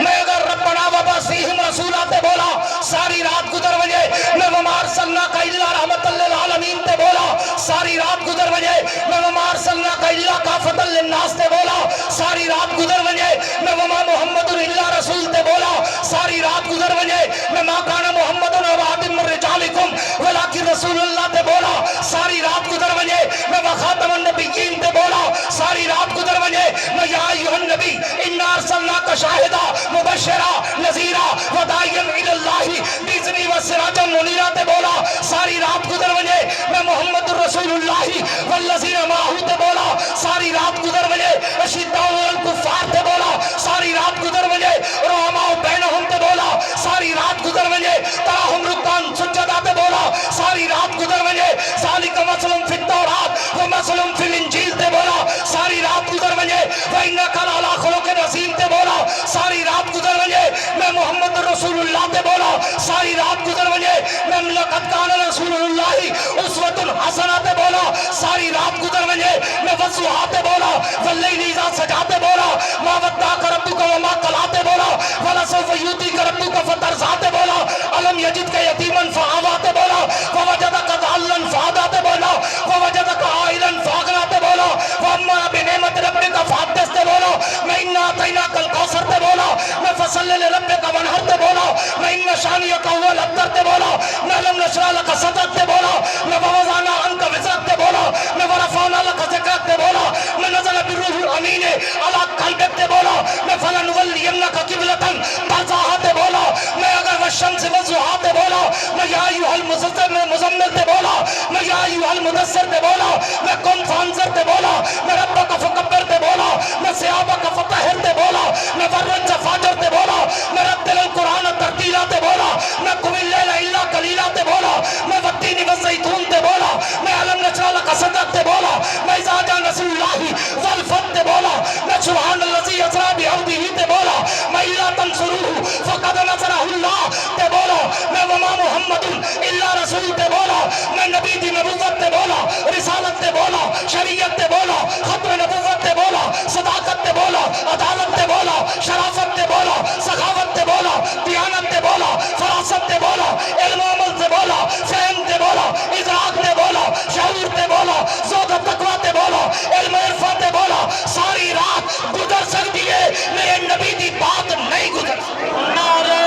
मैं अगर रब्बना व बसीहिम रसूला ते बोला सारी रात गुजर वजे मैं वमार सल्ला का इल्ला रहमतल लिल आलमीन ते बोला सारी रात गुजर वजे मैं वमार सल्ला का इल्ला काफतल लिन नास ते बोला सारी रात गुजर वजे मैं वमा मुहम्मदुन इल्ला रसूल ते बोला सारी रात गुजर वजे मैं मा काना मुहम्मदुन वादिम रिजालिकुम वलाकिन रसूलुल्लाह ते बोला सारी रात गुजर वजे मैं वखातमुन नबिय्यीन ते बोला सारी रात गुजर वजे मैं या अय्युहन नबी इन्ना अरसलनाका शाहिदा मुबश्शिरा नज़ीरा व दाइयन इलल्लाहि बिइज़्नि व सिराजन मुनीरा ते बोला सारी रात गुजर वजे मैं मुहम्मदुर रसूलुल्लाह वल्लज़ीना माहू ते बोला सारी रात गुजर वजे अशिद्दाउ अल कुफ़ार ते बोला सारी रात गुजर वजे रहमाउ बैनहुम ते बोला सारी रात गुजर वजे ताहुम रुकान सुज्जदा ते बोला सारी रात गुजर वजे ज़ालिका मसलुम फित तौरात व मसलुम फिल इंजील ते बोला सारी रात गुजर वजे व इन्नका अला खुलुक़िन अज़ीम ते बोला सारी रात गुजर वजे मैं मुहम्मद रसूलुल्लाह ते बोला सारी रात गुजर वजे मैं लक़द काना रसूलुल्लाहि उस्वतुन हसना ते बोला सारी रात गुजर वजे मैं वस्वाहा ते बोला वल्लैलि इज़ा सजा ते बोला मा वद्दाका रब्बुका व मा क़ला ते बोला वला सौफ़ युतीका रब्बुका फतरज़ा ते बोला अलम यजिदका यतीमन फ़आवा ते बोला व वजदका ज़ाल्लन फ़अदा ते बोला व वजदका आइलन फ़अगना ते बोला व अम्मा बिनिअमति रब्बिका फ़हद्दिस ते बोला मैं इन्ना अतैनाकल कौसर ते बोला मैं फसल्लि लिरब्बिका वनहर ते बोला मैं इन्ना शानिअका हुवल अब्तर ते बोला मैं अलम नशरह लका सदरक ते बोला मैं ववज़अना अन्का विज़रक ते बोला मैं वरफ़अना लका ज़िक्रक ते बोला मैं नज़ल बिर्रूहिल अमीन अला क़ल्बिक ते बोला मैं फलनुवल्लियन्नका क़िबलतन तर्ज़ाहा ते बोला मैं अगर वश्शम्स वज़ुहा ते बोला मैं या अय्युहल मुज़म्मिल ते बोला मैं या अय्युहल मुदस्सिर ते बोला मैं कुम फ़अंज़िर ते बोला मैं रब्बका फ़कब्बिर ते बोला मैं सियाबका फ़तहिर ते बोला मैं वर्रज फ़ाजिर ते बोला मैं रत्तिल कुरान तरतीला ते बोला मैं कुमिल लैला इल्ला कलीला ते बोला मैं वत्तीन व ज़ैतून ते बोला मैं अलम नशरह लका सदरक ते बोला मैं इज़ा जा नस्रुल्लाहि वल फ़तह ते बोला मैं सुब्हानल्लज़ी असरा बिअब्दिही ते बोला मैं इल्ला तंसुरूहु फ़क़द नसरहुल्लाह ते बोला मैं वमा मुहम्मदुन इल्ला रसूल ते बोला मैं नबी दी नबुव्वत ते बोला रिसालत ते बोला शरीयत ते बोला खत्म नबुव्वत ते बोला सदाकत ते बोला अदालत ते बोला शराफत ते बोला सखावत ते बोला दियानत ते बोला फरासत ते बोला इल्म अमल ते बोला फहम ते बोला इदराक ते बोला शऊर ते बोला ज़ौक़ तक़वा ते बोला इल्म इरफ़ा ते बोला सारी रात गुजर सकती है मेरे नबी दी बात नहीं गुजर सकती। नारे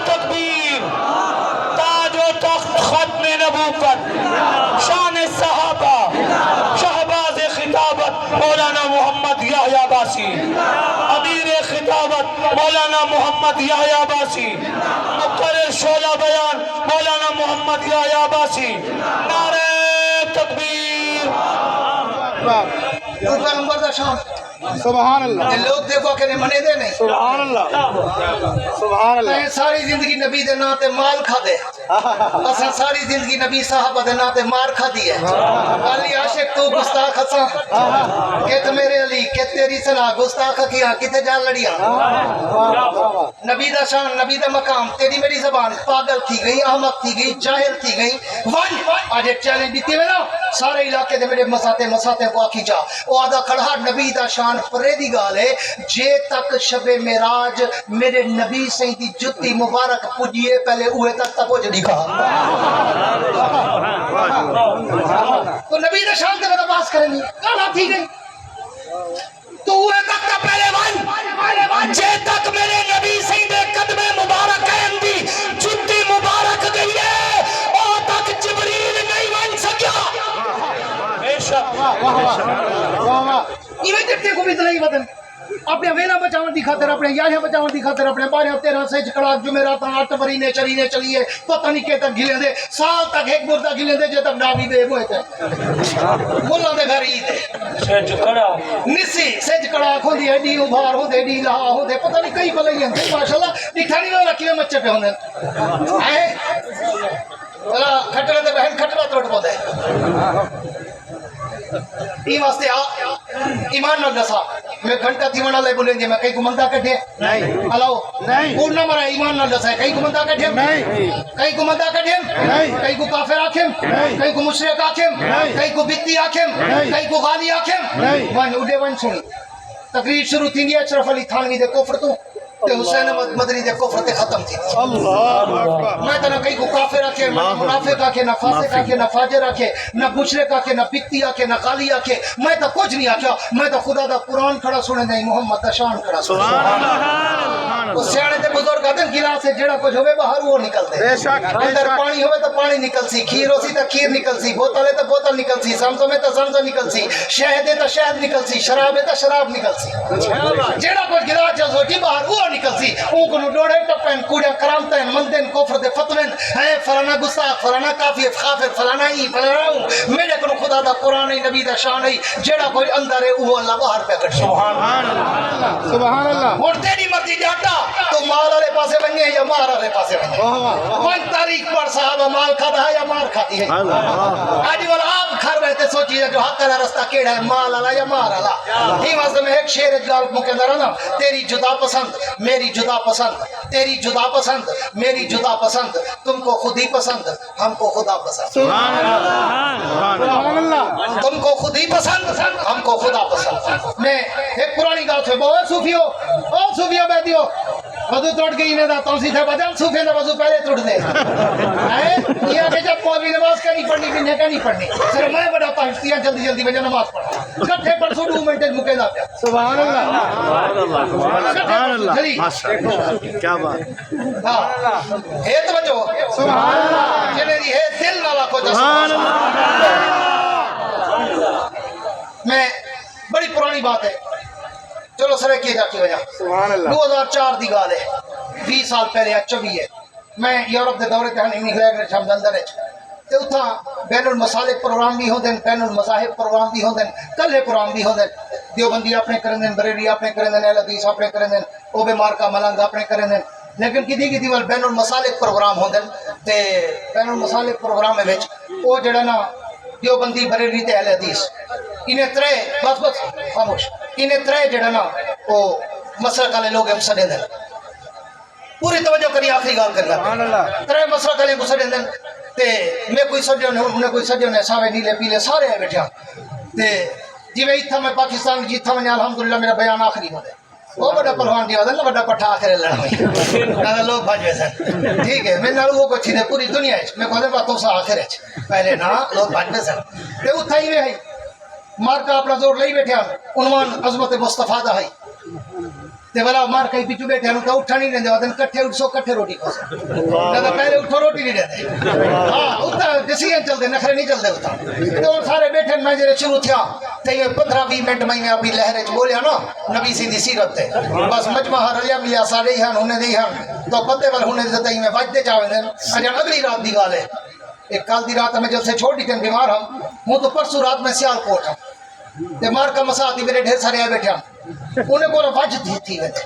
तकबीर ताजो तख्त खत्म नबूवत शान सहाबा शहबाज खिताबत मौलाना मोहम्मद याह्या बासी अमीर खिताबत مولانا محمد یحییٰ عباسی، مقرر شعلہ بیان مولانا محمد یحییٰ عباسی، نعرہ تکبیر۔ تو پیغمبر دا شان سبحان اللہ یہ لوگ دیکھو کہ منے دے نہیں سبحان اللہ سبحان اللہ میں ساری زندگی نبی دے نام تے مال کھا دے اساں ساری زندگی نبی صحابہ دے نام تے مار کھا دی ہے علی عاشق تو گستاخ ہساں کہ تو میرے علی کہ تیری سنا گستاخ کیا کتے جا لڑیا نبی دا شان نبی دا مقام تیری میری زبان پاگل تھی گئی احمق تھی گئی جاہل تھی گئی ون آج ایک چیلنج دیتی ہے نا سارے علاقے دے میرے مساتے کو آکھی جا وہ آدھا کھڑا نبی دا شان پرے دی گال ہے جے تک شب معراج میرے نبی سیدی جتی مبارک پجیے پہلے اوہ تک تک پوچھ دکھا تو نبی دا شان تے میرا باس کریں گی کالا تھی گئی تو اوہ تک تا پہلے ون جے تک میرے نبی سیدے قدم مبارک اندی جتی مبارک گئی ہے اوہ تک جبریل نہیں ون سکیا بے شک یہ جتنے کو بھی دلائی بدن اپنے ویلا بچاون دی خاطر اپنے یاہیا بچاون دی خاطر اپنے 12-13 سے کڑا جمعرات 8 مہینے چلیے پتہ نہیں کہ تک گھلے دے سال تک ایک مردہ گھلے دے جے تک ڈاوی دے ہوئے تھے مولا دے گھر عید سج کڑا نسی سج کڑا کھوندی ایڈی ابھار ہو دے ڈی لہا ہو دے پتہ نہیں کئی بلائی ہیں ماشاءاللہ دکھا نہیں ہوئے رکھیے مچے پہ ہوندے ہیں کھٹڑے دے بہن کھٹڑا توڑ پو دے ای واسطے ایمان نہ دسا میں گھنٹہ تیونا لے بولیں گے میں کئی کو مندہ کٹھے نہیں ہلاو نہیں پورنا مرا ایمان نہ دسا کئی کو مندہ کٹھے نہیں کئی کو مندہ کٹھے نہیں کئی کو کافر آکھیں کئی کو مشرک آکھیں کئی کو بتی آکھیں کئی کو غالی آکھیں وان اڈے وان سنی تقریر شروع تھی نہیں اشرف علی تھانوی دے کفر تو تے حسین احمد مدنی دے کفر تے ختم تھی اللہ اکبر میں تو نہ کہیں کو کافر آکھے نہ منافق آکھے نہ فاسق آکھے نہ فاجر آکھے نہ مشرک آکھے نہ بتی آکھے نہ غالی آکھے میں تو کچھ نہیں آکھیا میں تو خدا دا قرآن کھڑا سنے نہیں محمد دا شان کھڑا سنے اس سیاڑے تے بزرگ آدن گلاس سے جڑا کچھ ہوئے باہر وہ نکل دے بے شک اندر پانی ہوئے تو پانی نکل سی کھیر ہو سی تو کھیر نکل سی بوتل ہے تو بوتل نکل سی زمزم ہے تو زمزم نکل سی شہد ہے تو شہد نکل سی شراب ہے تو شراب نکل سی جڑا کچھ گلاس جز ہوتی باہر وہ نکل سی اون کو ڈوڑے ٹپن کوڑیا کرامتن مندن کفر دے فتوین ہے فلانا گستاخ فلانا کافر خافر فلانا ای فلانا میرے کو خدا دا قرآن نبی دا شان ہے جڑا کوئی اندر ہے وہ اللہ باہر پہ کٹ سبحان اللہ سبحان اللہ اور تیری مرضی جاتا تو مال والے پاسے بنگے یا مار والے پاسے بنگے من تاریخ پر صحابہ مال کھاتا ہے یا مار کھاتی ہے آج والا آپ گھر بیٹھے سوچیے جو حق والا رستہ کیڑا ہے مال والا یا مار والا ہی واسطے میں ایک شعر گال کو کہہ رہا نا تیری جدا پسند میری جدا پسند تیری جدا پسند میری جدا پسند تم کو خود ہی پسند ہم کو خدا پسند سبحان اللہ تم کو خود ہی پسند ہم کو خدا پسند میں ایک پرانی گال سے بہت صوفیو بیٹھیو وضو ٹوٹ گئی نے دا توسی تھے بجان صوفے دا وضو پہلے ٹوٹ دے یہ کہ جب کوئی نماز کا نہیں پڑھنی بھی نہیں پڑھنی صرف میں بڑا پہنچتیاں جلدی بجا نماز پڑھا کٹھے پر سو 2 منٹ مکے دا پیا سبحان اللہ سبحان اللہ کیا بات ہاں ہے توجہ سبحان اللہ جنہی ہے دل نالا کو سبحان اللہ میں بڑی پرانی بات ہے چلو سرے کیے جا کی وجہ سبحان اللہ 2004 دی گال ہے 20 سال پہلے 24 ہے میں یورپ دے دورے تہاں انگلینڈ میں شام اندر تے اتھاں بین المسالک پروگرام بھی ہوندے بین المذاہب پروگرام بھی ہوندے کلے پروگرام بھی ہوندے دیوبندی اپنے کرندے بریلی اپنے کرندے اہل حدیث اپنے کرندے او بے مارکا ملنگ اپنے کرندے لیکن کدی وال بین المسالک پروگرام ہوندے تے بین المسالک پروگرام وچ او جڑا نا دیوبندی بریلی تے اہل حدیث انہیں ترے بس خاموش انہیں ترے جڑا نا او مسلک والے لوگ سڈے دن پوری توجہ کری آخری گال کرنا ترے مسلک والے کو سڈے دن تے میں کوئی سجو نے انہیں کوئی سجو نے ساوے نیلے پیلے سارے آئے بیٹھے تے جی میں اتھا میں پاکستان جیتھا میں الحمدللہ میرا بیان آخری ہو دے وہ بڑا پلوان دی ہوتا ہے بڑا پٹھا آخر لڑا ہوئی لوگ بھاج ویسن ٹھیک ہے میں نالو وہ کو چھے دے پوری دنیا ہے میں کہتے باتوں سا آخر ہے پہلے نا لوگ بھاج ویسن تے اتھا ہی میں ہے مارکا اپنا زور لئی بیٹھے عنوان عظمت مصطفیٰ دا ہے تے بلا مار کہیں پیچھو بیٹھے ہیں تو اٹھا نہیں رہنے دے کٹھے اٹھ سو کٹھے روٹی کھا سو پہلے اٹھو روٹی نہیں رہتے ہاں اتھا डिसीजन चलते नखरे नहीं चलते होता तो सारे बैठे मैं जरे शुरू थिया ते 15-20 मिनट मैं अपनी लहर च बोलिया ना नबी सी दी सीरत ते बस मजमा रलिया मिलिया सारे ही हन होने दे हन तो पते वाल होने दे तई में बजते चावे अजन अगली रात दी गाल है एक कल दी रात में जब से छोटी थी बीमार हम हूं तो परसों रात में सियालकोट हम ते मार का मसाती मेरे ढेर सारे आ बैठे उन्हें को वज थी वजह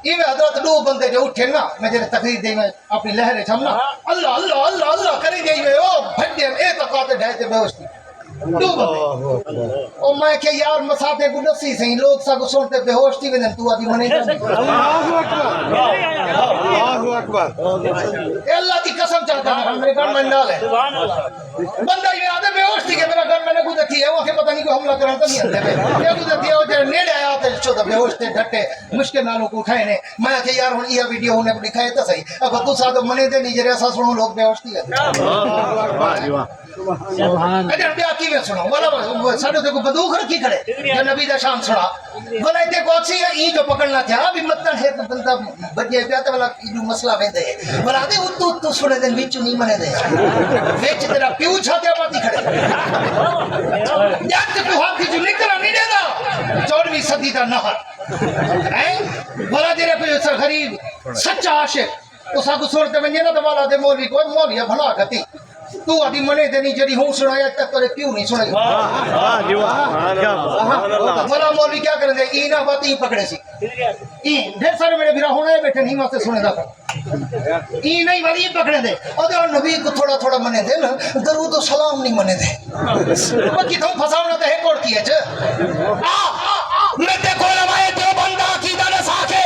इवे हजरत दो बंदे जो उठे ना मैं जरे तकरीर दे में अपनी लहर छम ना अल्लाह अल्लाह अल्लाह अल्लाह करी गई वे ओ भड्डे ए तकाते ढाई ते बेहोश थी दो बंदे ओ मैं के यार मसाते को दसी सही लोग सब सुनते बेहोश थी वे तू आदि मने अल्लाहु अकबर ए अल्लाह की कसम चाहता है मेरे गन में डाल है बंदा ये आदे बेहोश थी के मेरा गन मैंने को देखी है वो के पता नहीं को हमला करन तो नहीं आते ये को देखी है वो जे नेड़े आया ते चो बेहोश थे डटे मुश्किल नालों को उठाए ने मैं के यार हुन ये वीडियो होने दिखाए तो सही अगर तू साथ मने दे नहीं जरे ऐसा सुनो लोग बेहोश थी वाह जी वाह अरे ब्याह की वे सुनो वाला साडो देखो बंदूक रखी खड़े जो नबी दा शान सुना भला इते कोसी ई जो पकड़ना था भी मत है बंदा बजे पे तो वाला ई मसला वेंदे भला दे तू सुने दे बीच नहीं मने दे वेच तेरा प्यू छाते पाती खड़े याद तू हाथ की जो निकल नहीं देगा 14वीं सदी दा नहर हैं भला तेरे कोई गरीब सच्चा आशिक उसा को सुनते वने ना तो वाला दे मौलवी कोई मौलवी भला गति तू आदि मने देनी जड़ी हूं सुनाया तक करे क्यों नहीं सुनाई वाह जी वाह क्या भला मौलवी क्या करे ई ना बात ही पकड़े सी ई ढेर सारे मेरे बिरा होने बैठे नहीं वास्ते सुने दा ई नहीं वाली पकड़े दे और नबी को थोड़ा थोड़ा मने दे ना दरूद और सलाम नहीं मने दे बाकी तो फसावना तो है कोड की है मैं देखो लमाए जो बंदा अकीदा न साखे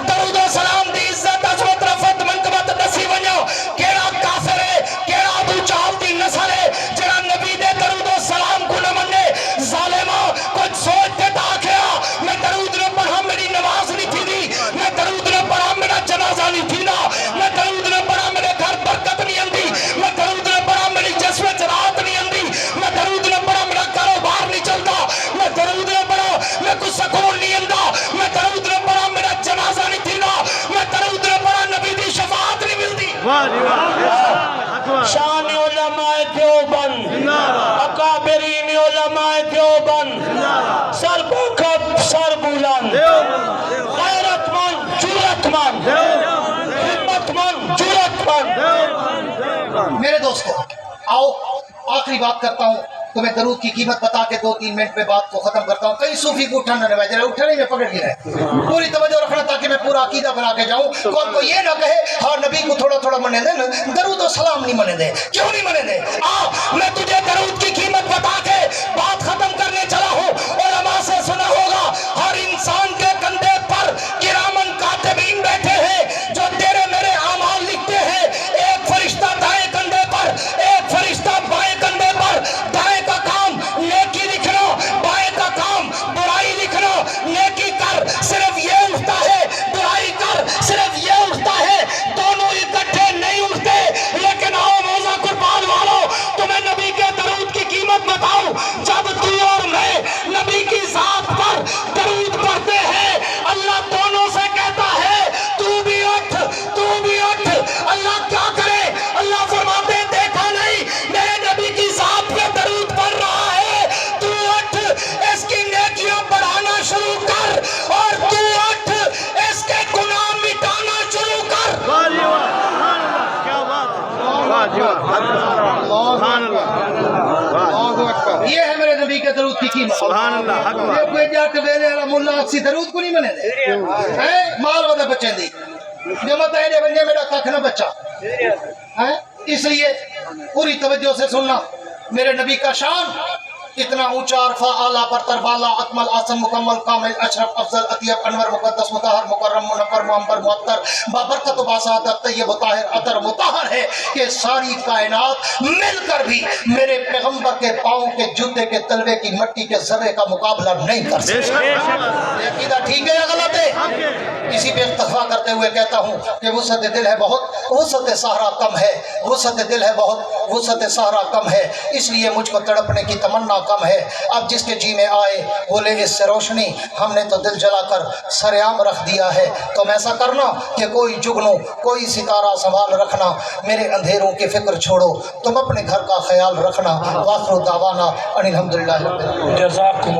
दरूद और सलाम दी इज्जत अजमत रफत मनकबत दसी वणो केड़ा काफिर है केड़ा अबू चाल दी नस्ल है जेड़ा नबी दे दरूद और सलाम को न मने जालिमा कुछ सोच के ताखया मैं दरूद न पढ़ा मेरी नमाज नहीं थी मैं दरूद न पढ़ा मेरा जनाजा नहीं थी ना मैं दरूद न पढ़ा मेरे घर बरकत नहीं आंदी मैं दरूद न पढ़ा मेरी जिस्म च राहत नहीं आंदी मैं दरूद न पढ़ा मेरा कारोबार नहीं चलता मैं दरूद न पढ़ा मैं कुछ सुकून नहीं आंदा मैं दरूद न पढ़ा मेरा जनाजा नहीं थी ना मैं दरूद न पढ़ा नबी दी शफाअत नहीं मिलती वाह जी वाह शान उलमाए देवबंद अकाबरीन उलमाए देवबंद सर बखत सर बुलंद गैरतमंद जुरतमंद हिम्मतमंद जुरतमंद मेरे दोस्तों आओ आखिरी बात करता हूँ तुम्हें दरूद की कीमत बता के 2-3 मिनट में बात को खत्म करता हूँ कई सूफी को उठाना नहीं जरा उठने में पकड़ गिरा पूरी तवज्जो रखना ताकि मैं पूरा अकीदा बना के जाऊँ कौन को ये ना कहे हाँ नबी को थोड़ा थोड़ा मने दे दरूद और सलाम नहीं मने दे क्यों नहीं मने दे मैं तुझे दरूद की कीमत बता के बात खत्म करने चला हूँ उलमा से सुना होगा हर इंसान के कंधे पर किरामन कातिबीन बैठे हैं जो तेरे मेरे अमाल लिखते हैं एक फरिश्ता दाएं कंधे पर एक फरिश्ता बाएं कंधे पर दाएं का काम नेकी लिखना बाएं का काम बुराई लिखना नेकी कर सिर्फ ये उठता है बुराई कर सिर्फ ये उठता है दोनों इकट्ठे नहीं उठते लेकिन आओ मौजा कुर्बान वालों तुम्हें नबी के दरूद की कीमत बताऊं जब तू और मैं नबी की जात पर दरूद पढ़ते हैं अल्लाह दोनों से कहता है तू भी उठ अल्लाह क्या करे अल्लाह फरमाते देखा नहीं मेरे नबी की जात पे दरूद पढ़ रहा है तू उठ इसकी नेकियां बढ़ाना शुरू कर और तू उठ इसके गुनाह मिटाना शुरू कर वाह जी वाह क्या बात वाह जी वाह सुभान अल्लाह ये है मेरे नबी के दरूद की कीमत सुभान अल्लाह हक ये कोई जाट वेले वाला मुल्ला अक्सी दरूद को नहीं मने दे हैं माल वाला बच्चे दी जो मत है बंदे मेरा कख ना बच्चा हैं इसलिए पूरी तवज्जो से सुनना मेरे नबी का शान इतना ऊंचा अरफा आला बरतर बाला अकमल आसम मुकम्मल कामिल अशरफ अफजल अतियब अनवर मुकद्दस मुताहर मुकर्रम मुनव्वर मुअम्बर मुअत्तर बाबरकत बासादत तय्यब ताहिर अतर मुताहर है कि सारी कायनात मिलकर भी मेरे पैगंबर के पांव के जूते के तलवे की मट्टी के जर्रे का मुकाबला नहीं कर सकते ये अकीदा ठीक है या गलत है इसी पे इख्तिफा करते हुए कहता हूँ कि वुसअत दिल है बहुत वुसअत सहरा कम है वुसअत दिल है बहुत वुसअत सहरा कम है इसलिए मुझको तड़पने की तमन्ना कम है। अब जिसके जी में आए वो ले इससे रोशनी, हमने तो दिल जला कर सरेआम रख दिया है। तुम ऐसा करना कि कोई जुगनू कोई सितारा संभाल रखना, मेरे अंधेरों की फिक्र छोड़ो, तुम अपने घर का ख्याल रखना। वाखिर दावाना अनिल हम्दुलिल्लाह। जज़ाकुम